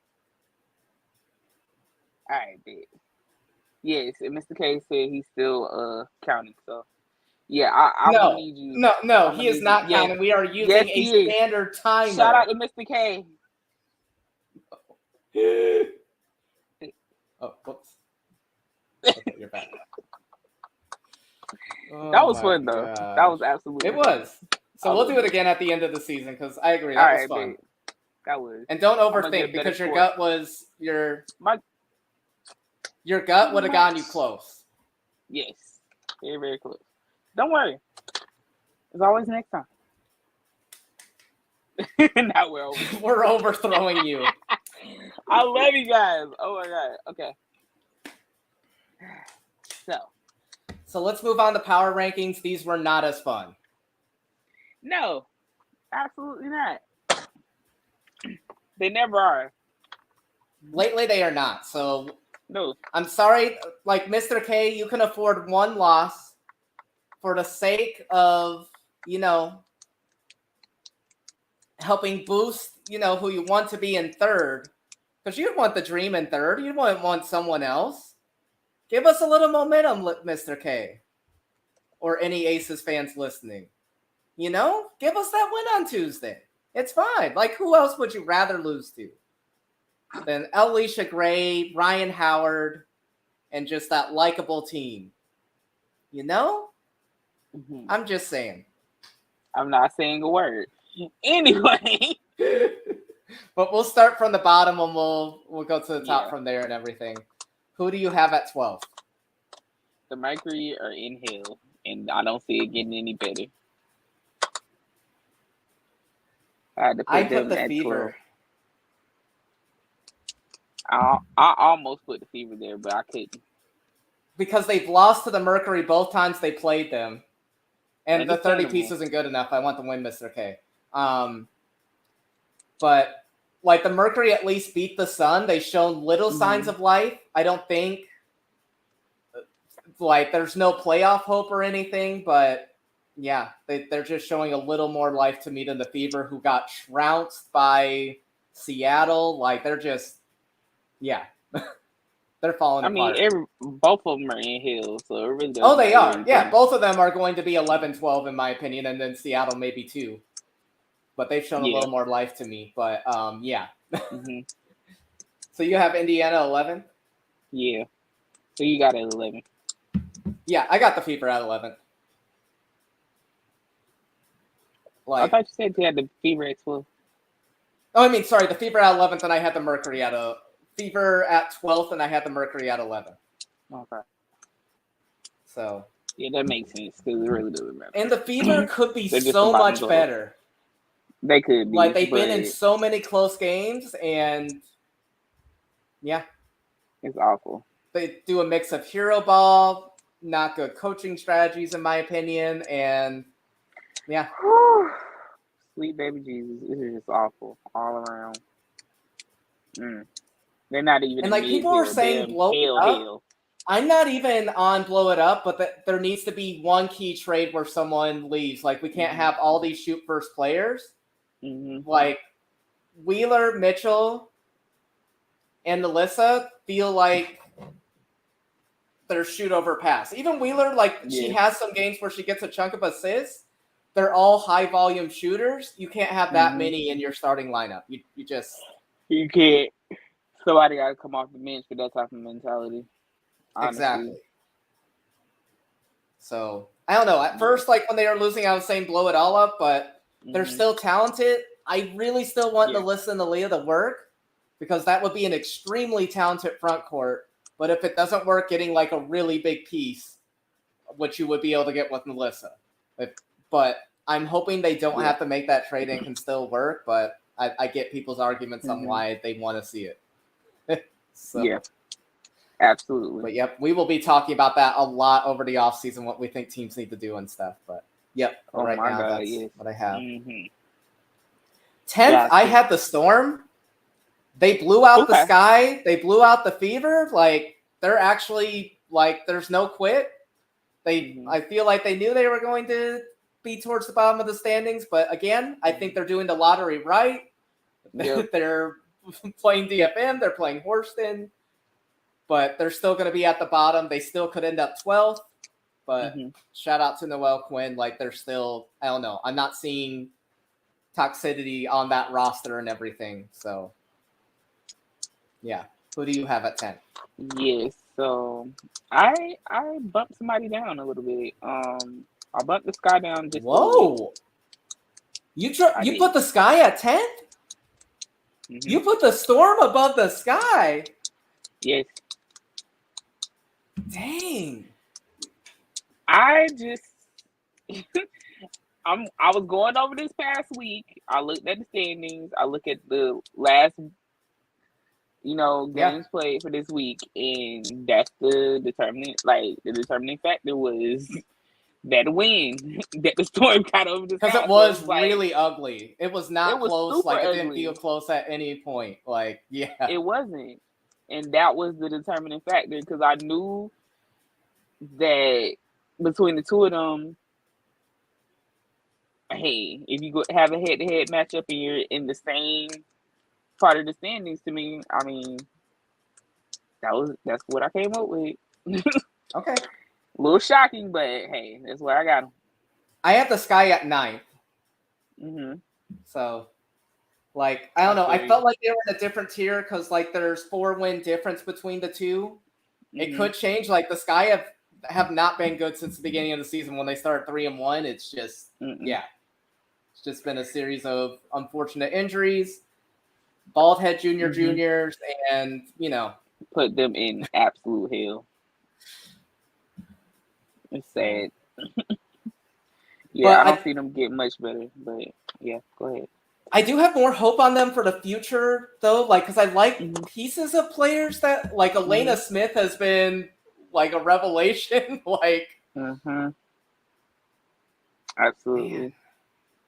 All right, big. Yes, and Mr. K said he's still counting. So yeah, I need you. No, he is not counting. We are using a standard timer. Shout out to Mr. K. Oh, whoops. Okay, you're back. That was fun, though. That was absolutely fun. It was. So we'll do it again at the end of the season because I agree. That was fun. That was. And don't overthink because your gut was your gut would have gotten you close. Yes. Very, very close. Don't worry. There's always next time. Now we're overthrowing you. I love you guys. Oh my God. Okay. So let's move on to power rankings. These were not as fun. No, absolutely not. They never are. Lately, they are not. So no, I'm sorry. Like Mr. K, you can afford 1 loss for the sake of, helping boost, who you want to be in third. Because you want the dream in third. You wouldn't want someone else. Give us a little momentum, Mr. K. Or any Aces fans listening. Give us that win on Tuesday. It's fine. Like, who else would you rather lose to? then Allisha Gray, Rhyne Howard, and just that likable team. You know? Mm-hmm. I'm just saying. I'm not saying a word. Anyway. But we'll start from the bottom and we'll go to the top from there and everything. Who do you have at 12? The Mercury are in hell, and I don't see it getting any better. I had to put them the at Fever. 12. I almost put the Fever there, but I couldn't. Because they've lost to the Mercury both times they played them. And the 30 piece isn't good enough. I want the win, Mr. K. But like the Mercury at least beat the Sun. They've shown little signs of life. I don't think like there's no playoff hope or anything, but yeah, they're just showing a little more life to me than the Fever, who got trounced by Seattle. Like they're just, yeah, they're falling apart. I mean, both of them are in hell, so it really doesn't. Oh, they are. Yeah, both of them are going to be 11-12 in my opinion, and then Seattle maybe 2. But they've shown a little more life to me. But yeah. So you have Indiana 11? Yeah. So you got it at 11. Yeah, I got the Fever at 11. Like, I thought you said you had the Fever at 12. Oh, I mean, sorry, the Fever at 11th, and I had the Mercury at Fever at 12th, and I had the Mercury at 11. Okay. So. Yeah, that makes sense because it really doesn't matter. And the Fever could be so much better. They could be. Like, they've been in so many close games, and yeah. It's awful. They do a mix of hero ball, not good coaching strategies, in my opinion, and yeah. Sweet baby Jesus. This is just awful all around. They're not even. And like people are saying, blow it up. I'm not even on blow it up, but there needs to be one key trade where someone leaves. Like we can't have all these shoot first players. Like Wheeler, Mitchell, and Allisha feel like they're shoot over pass. Even Wheeler, like she has some games where she gets a chunk of assists. They're all high volume shooters. You can't have that many in your starting lineup. You can't. Somebody got to come off the bench for that type of mentality. Honestly. Exactly. So I don't know. At first, like when they were losing, I was saying blow it all up, but they're still talented. I really still want Allisha and Aaliyah to work because that would be an extremely talented front court. But if it doesn't work, getting like a really big piece, which you would be able to get with Allisha. But I'm hoping they don't have to make that trade and can still work. But I get people's arguments on why they want to see it. So. Yeah, absolutely. But yep, we will be talking about that a lot over the offseason, what we think teams need to do and stuff. But yep, that's what I have. 10th, I had the Storm. They blew out the Sky. They blew out the Fever. Like they're actually like there's no quit. I feel like they knew they were going to be towards the bottom of the standings, but again, I think they're doing the lottery right. Yep. They're playing DFM, they're playing Houston, but they're still going to be at the bottom. They still could end up 12th, but shout out to Noelle Quinn. Like they're still, I don't know. I'm not seeing toxicity on that roster and everything. So yeah. Who do you have at 10? Yes. So I bumped somebody down a little bit. I bumped the Sky down just Whoa. You put the Sky at 10th? You put the Storm above the Sky? Yes. Dang. I just I was going over this past week. I looked at the standings. I look at the last games played for this week, and that's the determining factor was that win that the Storm got over the Sky. Because it was really ugly. It was not close. Like it didn't feel close at any point. Like it wasn't, and that was the determining factor because I knew that between the two of them, hey, if you have a head-to-head matchup and you're in the same part of the standings, to me, I mean, that's what I came up with. Okay. A little shocking, but hey, that's where I got them. I have the Sky at 9th. So, Like, I don't know. I feel felt you. like they were in a different tier because, like, there's 4-win difference between the two. It could change. Like, the Sky have not been good since the beginning of the season when they started 3-1. It's just, yeah. It's just been a series of unfortunate injuries, bald head juniors, and, you know. Put them in absolute hell. It's sad. Yeah, But I don't see them get much better. But yeah, go ahead. I do have more hope on them for the future, though, like, because I like pieces of players that, like, Elena Smith has been, like, a revelation. Like, Absolutely. Man.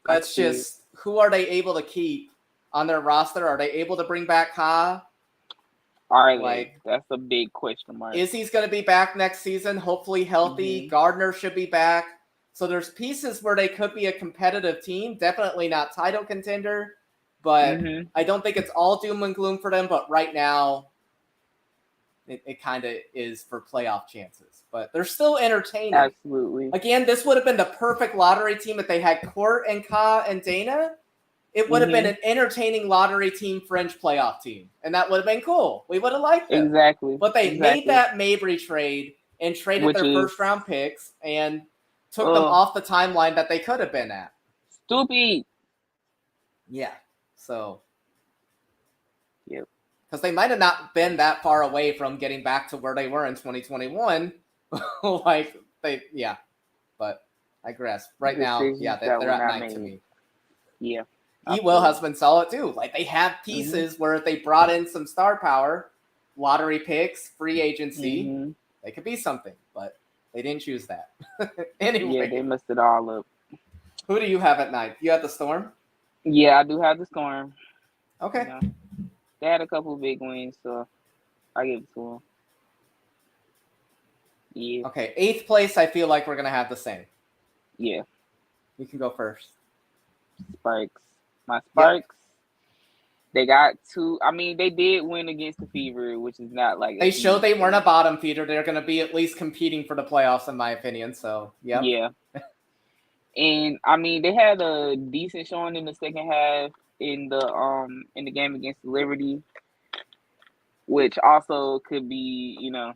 That's just, who are they able to keep on their roster? Are they able to bring back Ha? Are they? That's a big question mark. Izzy's going to be back next season, hopefully healthy. Gardner should be back. So there's pieces where they could be a competitive team. Definitely not title contender, but I don't think it's all doom and gloom for them. But right now, it kind of is for playoff chances. But they're still entertaining. Absolutely. Again, this would have been the perfect lottery team if they had Court and Ka and Dana. It would have been an entertaining lottery team fringe playoff team. And that would have been cool. We would have liked them. Exactly. But they made that Mabry trade and traded their first-round picks and took them off the timeline that they could have been at. Stupid. Yeah. So. Yep. Because they might have not been that far away from getting back to where they were in 2021. But I guess right now, they're at 9 to me. Yeah. E-Will has been solid too. Like, they have pieces where if they brought in some star power, lottery picks, free agency, they could be something, but they didn't choose that. Anyway. Yeah, they messed it all up. Who do you have at 9? You have the Storm? Yeah, I do have the Storm. Okay. You know, they had a couple of big wins, so I give it to them. Yeah. Okay, 8th place, I feel like we're going to have the same. Yeah. You can go first. Sparks. My Sparks, they got 2. I mean, they did win against the Fever, which is not like... They showed they weren't a bottom feeder. They're going to be at least competing for the playoffs, in my opinion, so, yeah. And, I mean, they had a decent showing in the second half in the game against Liberty, which also could be, you know...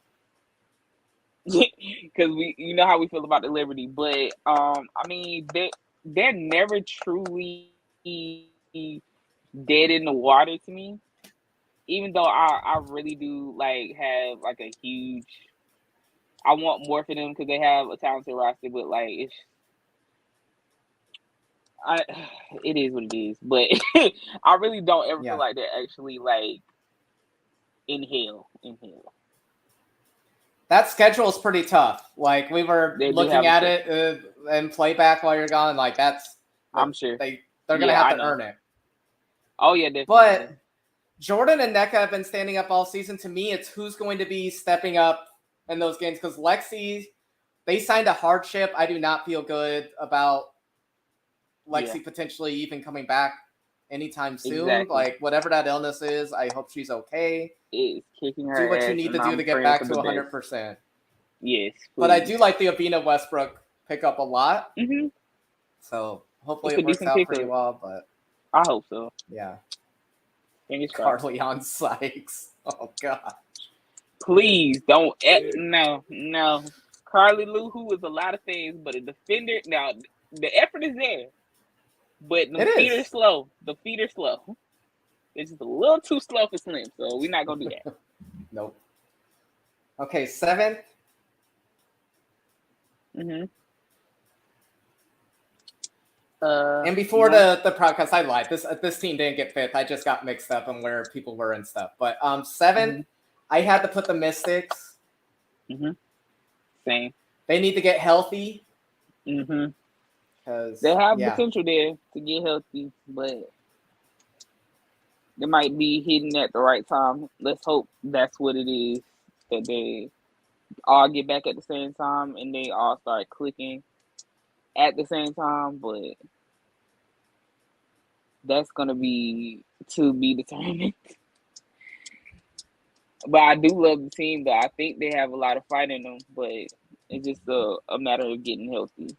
Because you know how we feel about the Liberty, but I mean they're never truly dead in the water to me. Even though I really do like have like a huge, I want more for them because they have a talented roster, but like it is what it is. But I really don't ever feel like they're actually like in hell. That schedule is pretty tough. Like, we were looking at it and playback while you're gone. Like, that's... I'm sure. They're going to have to earn it. Oh, yeah, definitely. But Jordan and NECA have been standing up all season. To me, it's who's going to be stepping up in those games. Because Lexi, they signed a hardship. I do not feel good about Lexi potentially even coming back anytime soon. Exactly. Like, whatever that illness is, I hope she's okay. It's kicking her do what ass, you need to do to get back to 100%. Yes, please. But I do like the Abina Westbrook pickup a lot. So hopefully it works out pretty well. But I hope so. Yeah. Carleon Sykes. Oh gosh. Please don't. No. Carly Lou, who is a lot of things, but a defender. Now the effort is there, but the feet are slow. It's just a little too slow for Slim, so we're not gonna do that. Nope. Okay, 7th. And before the podcast, I lied. This team didn't get 5th. I just got mixed up on where people were and stuff. But 7th, I had to put the Mystics. Same. They need to get healthy. Because they have potential there to get healthy, but they might be hitting at the right time. Let's hope that's what it is, that they all get back at the same time and they all start clicking at the same time, but that's going to be to be determined. But I do love the team, though. I think they have a lot of fight in them, but it's just a matter of getting healthy.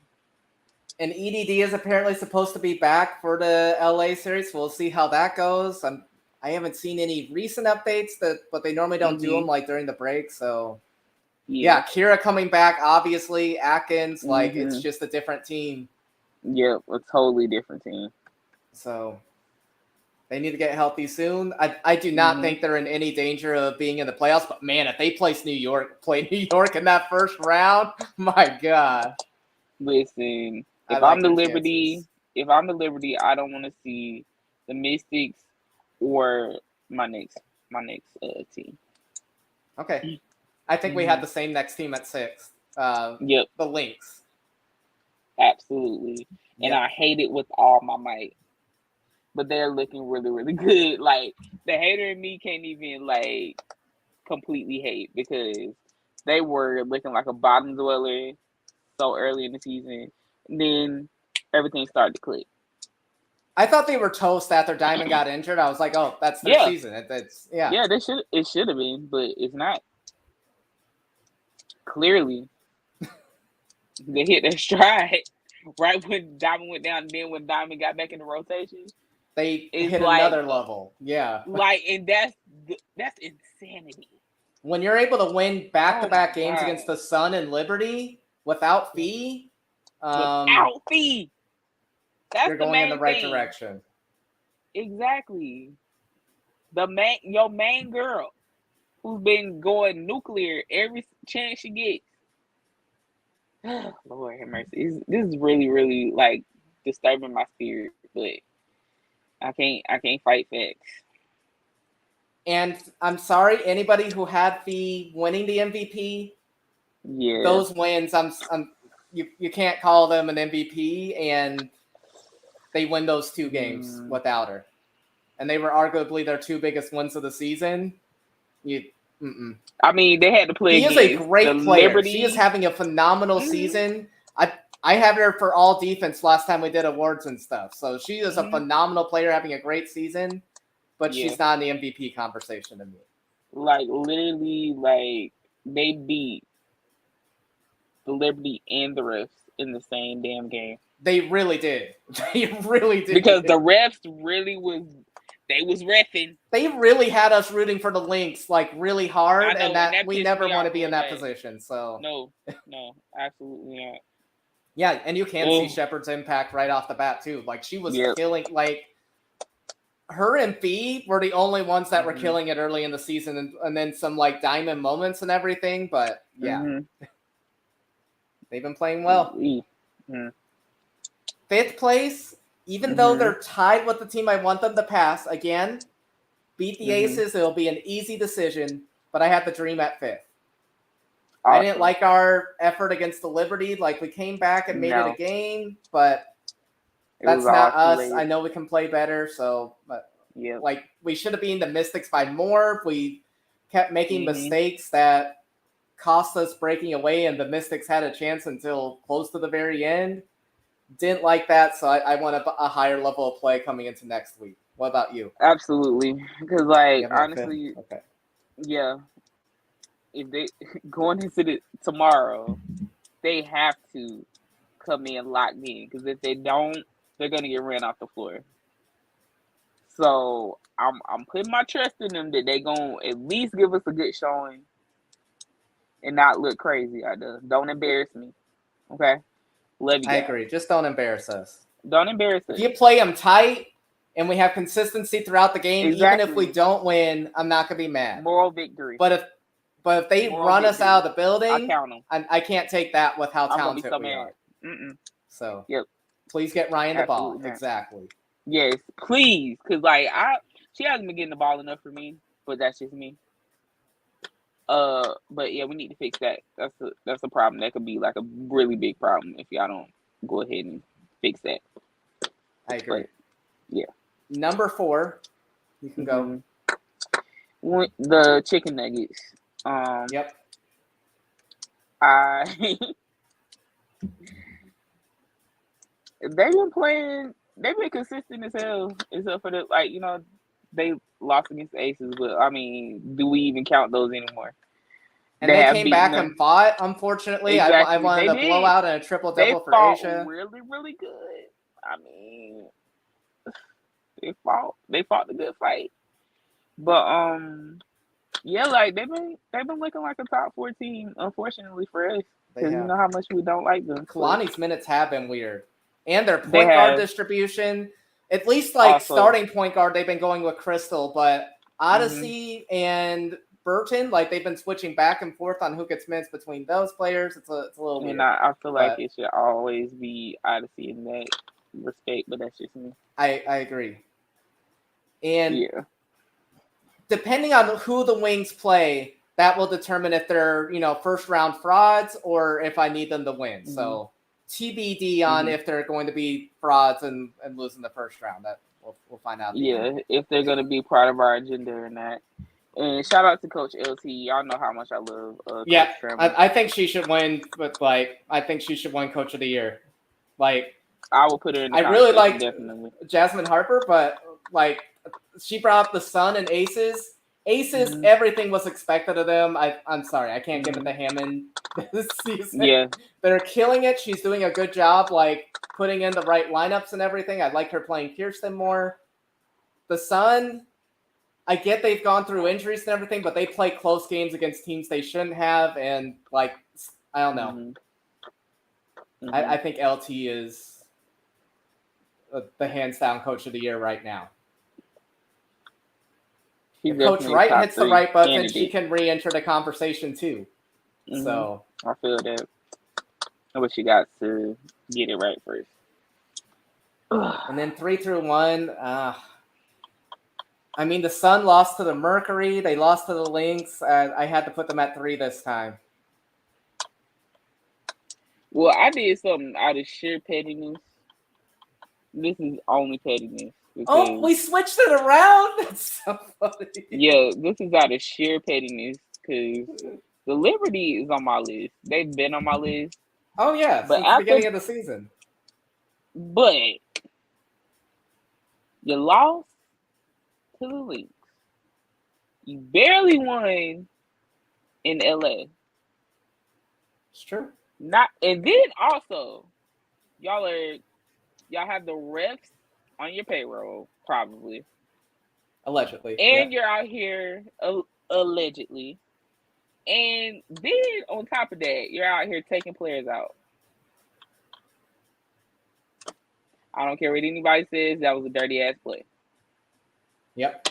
And EDD is apparently supposed to be back for the LA series. We'll see how that goes. I haven't seen any recent updates, but they normally don't do them like during the break. So yeah, Kira coming back, obviously. Atkins, like it's just a different team. Yep, a totally different team. So they need to get healthy soon. I do not think they're in any danger of being in the playoffs. But man, if they play New York in that first round, my God. Listen, if I'm the Liberty, I don't want to see the Mystics or my next team. Okay. I think we had the same next team at 6. Yep. The Lynx. Absolutely. And I hate it with all my might. But they're looking really, really good. Like, the hater in me can't even, like, completely hate because they were looking like a bottom dweller so early in the season. And then everything started to click. I thought they were toast after Diamond got injured. I was like, oh, that's their season. Yeah, it should have been, but it's not. Clearly. They hit their stride right when Diamond went down, and then when Diamond got back in the rotation. They hit another level. Yeah. Like, and that's insanity. When you're able to win back-to-back games against the Sun and Liberty without Fee. Without Fee. That's you're going in the right direction. Exactly. Your main girl who's been going nuclear every chance she gets. Lord have mercy. This is really, really like disturbing my spirit, but I can't fight facts. And I'm sorry, anybody who had Fee winning the MVP, those wins, you can't call them an MVP, and they win those 2 games without her. And they were arguably their 2 biggest wins of the season. I mean, they had to play. She is a great player. Liberty. She is having a phenomenal season. I have her for all defense last time we did awards and stuff. So she is a phenomenal player having a great season, but she's not in the MVP conversation to me. Like, literally, like, they beat the Liberty and the refs in the same damn game. They really did. They really did. Because the refs really was reffing. They really had us rooting for the Lynx, like, really hard, and that we never want to be in that position. So no, absolutely not. Yeah, and you can see Shepard's impact right off the bat too. Like, she was killing. Like, her and Fee were the only ones that were killing it early in the season, and then some like diamond moments and everything. But they've been playing well. 5th place. Even though they're tied with the team I want them to pass, again, beat the Aces. It'll be an easy decision, but I have the Dream at 5th. Awesome. I didn't like our effort against the Liberty. Like, we came back and made it a game, but that's not us. I know we can play better, but like, we should have been the Mystics by more. We kept making mistakes that cost us breaking away, and the Mystics had a chance until close to the very end. Didn't like that, so I want a higher level of play coming into next week. What about you? Absolutely, because honestly, if they going into tomorrow, they have to come in locked in, because if they don't, they're gonna get ran off the floor. So I'm putting my trust in them that they gonna at least give us a good showing and not look crazy out there. Don't embarrass me, okay? Love you guys. I agree. Just don't embarrass us. Don't embarrass us. If you play them tight and we have consistency throughout the game, even if we don't win, I'm not gonna be mad. Moral victory. But if they run us out of the building, I count them. I can't take that with how talented we are. So please get Ryan the ball. Exactly. Yes, please, because she hasn't been getting the ball enough for me, but that's just me. But yeah, we need to fix that. That's a problem. That could be like a really big problem if y'all don't go ahead and fix that. I agree. But, Number 4, you can go. The chicken nuggets. Yep. They've been consistent as hell, except for they lost against the Aces, but I mean, do we even count those anymore? And they came back and fought, unfortunately. Exactly. I wanted a blowout and a triple-double for fought Asia. really, really good. I mean, they fought the good fight. But yeah, like they've been looking like a top 4 team, unfortunately for us. Because you know how much we don't like them. Kalani's minutes have been weird. And their point guard distribution. At least starting point guard, they've been going with Crystal, but Odyssey and Burton, like they've been switching back and forth on who gets minutes between those players. It's a little weird. And I feel like it should always be Odyssey in that respect, but that's just me. I agree. And depending on who the Wings play, that will determine if they're, first round frauds or if I need them to win. Mm-hmm. So TBD on if they're going to be frauds and losing the first round. That we'll find out. If they're going to be part of our agenda or not. And shout out to Coach LT. Y'all know how much I love Coach I think she should win, but I think she should win Coach of the Year. Like, I will put her in the I really like definitely Jasmine Harper, but she brought up the Sun and Aces. Aces, everything was expected of them. I'm sorry, I can't give it to Hammond this season. Yeah. They're killing it. She's doing a good job, putting in the right lineups and everything. I like her playing Kirsten more. The Sun, I get they've gone through injuries and everything, but they play close games against teams they shouldn't have, and I don't know. I think LT is the hands down Coach of the Year right now. If Coach Wright hits the right button, she can re-enter the conversation too. So I feel that. But she got to get it right first. And then 3 through 1. The Sun lost to the Mercury. They lost to the Lynx. I had to put them at 3 this time. Well, I did something out of sheer pettiness. This is only pettiness. Oh, we switched it around? That's so funny. Yeah, this is out of sheer pettiness because the Liberty is on my list. They've been on my list. Oh, yeah, but since the beginning of the season. But you lost to the Lynx. You barely won in LA. It's true. And then also, y'all have the refs on your payroll, probably. Allegedly. And you're out here allegedly. And then on top of that, you're out here taking players out. I don't care what anybody says, that was a dirty ass play. Yep.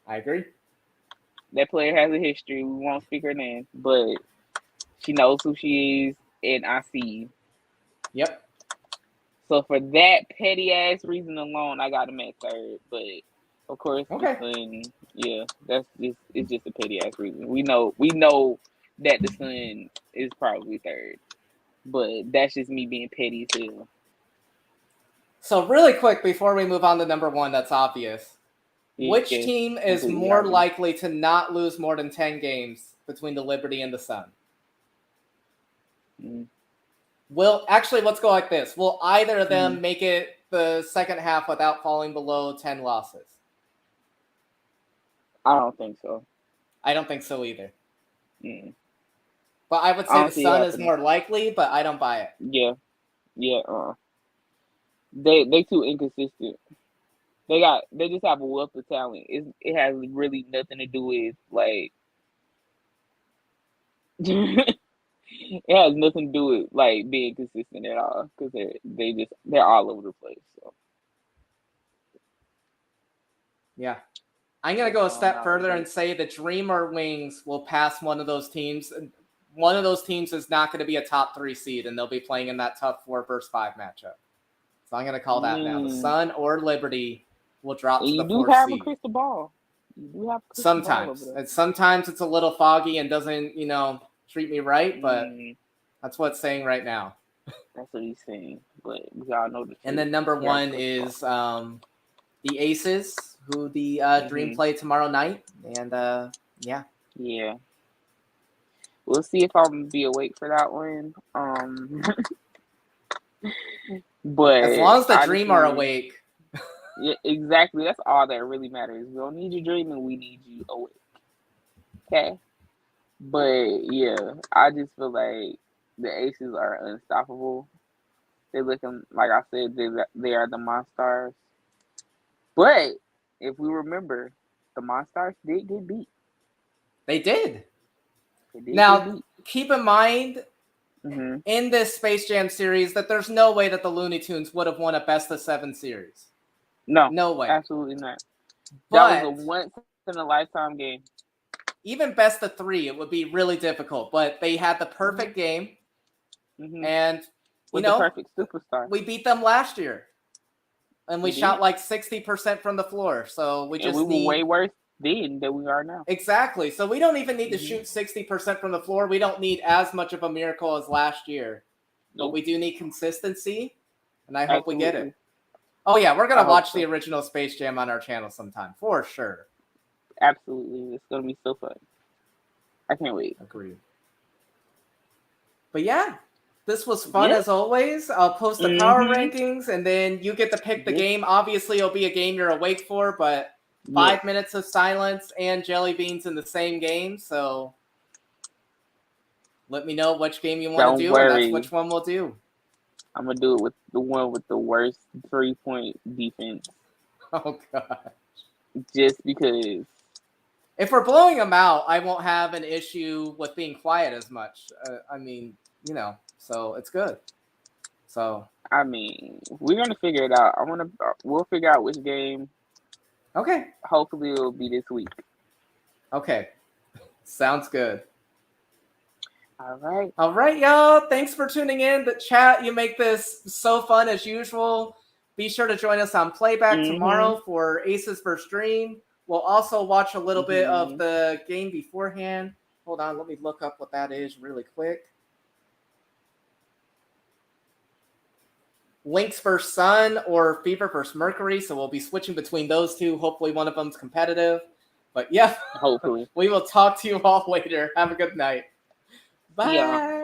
I agree. That player has a history. We won't speak her name, but she knows who she is, and I see you. Yep. So for that petty ass reason alone, I got him at 3rd. But of course, it's just a petty ass reason. We know that the Sun is probably 3rd, but that's just me being petty too. So really quick before we move on to number 1, that's obvious. Which team is more likely to not lose more than 10 games between the Liberty and the Sun? Let's go like this. Will either of them make it the second half without falling below 10 losses? I don't think so. I don't think so either. But I would say the Sun is more likely, but I don't buy it. Yeah. They too inconsistent. They just have a wealth of talent. It has really nothing to do with it has nothing to do with being consistent at all because they're all over the place. So yeah, I'm gonna go a step further and say the Dreamer Wings will pass one of those teams. One of those teams is not going to be a top 3 seed, and they'll be playing in that tough 4 versus 5 matchup. So I'm gonna call that now. The Sun or Liberty will drop to the 4th seed. You do have a crystal ball. Sometimes it's a little foggy and doesn't treat me right, but that's what it's saying right now. That's what he's saying, but we all know the truth. And then number 1 is the Aces, who the Dream play tomorrow night, and yeah. We'll see if I'm gonna be awake for that one. But as long as the Dream are awake. Yeah, exactly. That's all that really matters. We don't need you dreaming. We need you awake. Okay. But yeah, I just feel like the Aces are unstoppable. They're looking, like I said, they are the Monstars. But if we remember, the Monstars did get beat. They did. They did Now, get beat. keep in mind, Mm-hmm. in this Space Jam series, that there's no way that the Looney Tunes would have won a best of 7 series. No way. Absolutely not. But that was a once in a lifetime game. Even best of 3, it would be really difficult. But they had the perfect game, and with the perfect superstar. We beat them last year, and we shot like 60% from the floor. So we were way worse then than we are now. Exactly. So we don't even need to shoot 60% from the floor. We don't need as much of a miracle as last year, but we do need consistency, and I hope we get it. Oh yeah, we're gonna watch the original Space Jam on our channel sometime for sure. Absolutely, it's gonna be so fun. I can't wait. Agreed. But yeah, this was fun as always. I'll post the power rankings, and then you get to pick the game. Obviously, it'll be a game you're awake for, but 5 minutes of silence and jelly beans in the same game. So let me know which game you want to do, and that's which one we'll do. I'm gonna do it with the one with the worst 3-point defense. Oh gosh! Just because. If we're blowing them out, I won't have an issue with being quiet as much. I mean, so it's good. So I mean, we're gonna figure it out. We'll figure out which game. Okay. Hopefully, it'll be this week. Okay. Sounds good. All right, y'all. Thanks for tuning in. The chat, you make this so fun as usual. Be sure to join us on Playback tomorrow for Aces vs. Dream. We'll also watch a little bit of the game beforehand. Hold on, let me look up what that is really quick. Lynx vs. Sun or Fever vs. Mercury. So we'll be switching between those two. Hopefully one of them's competitive. But yeah, hopefully. We will talk to you all later. Have a good night. Bye. Yeah.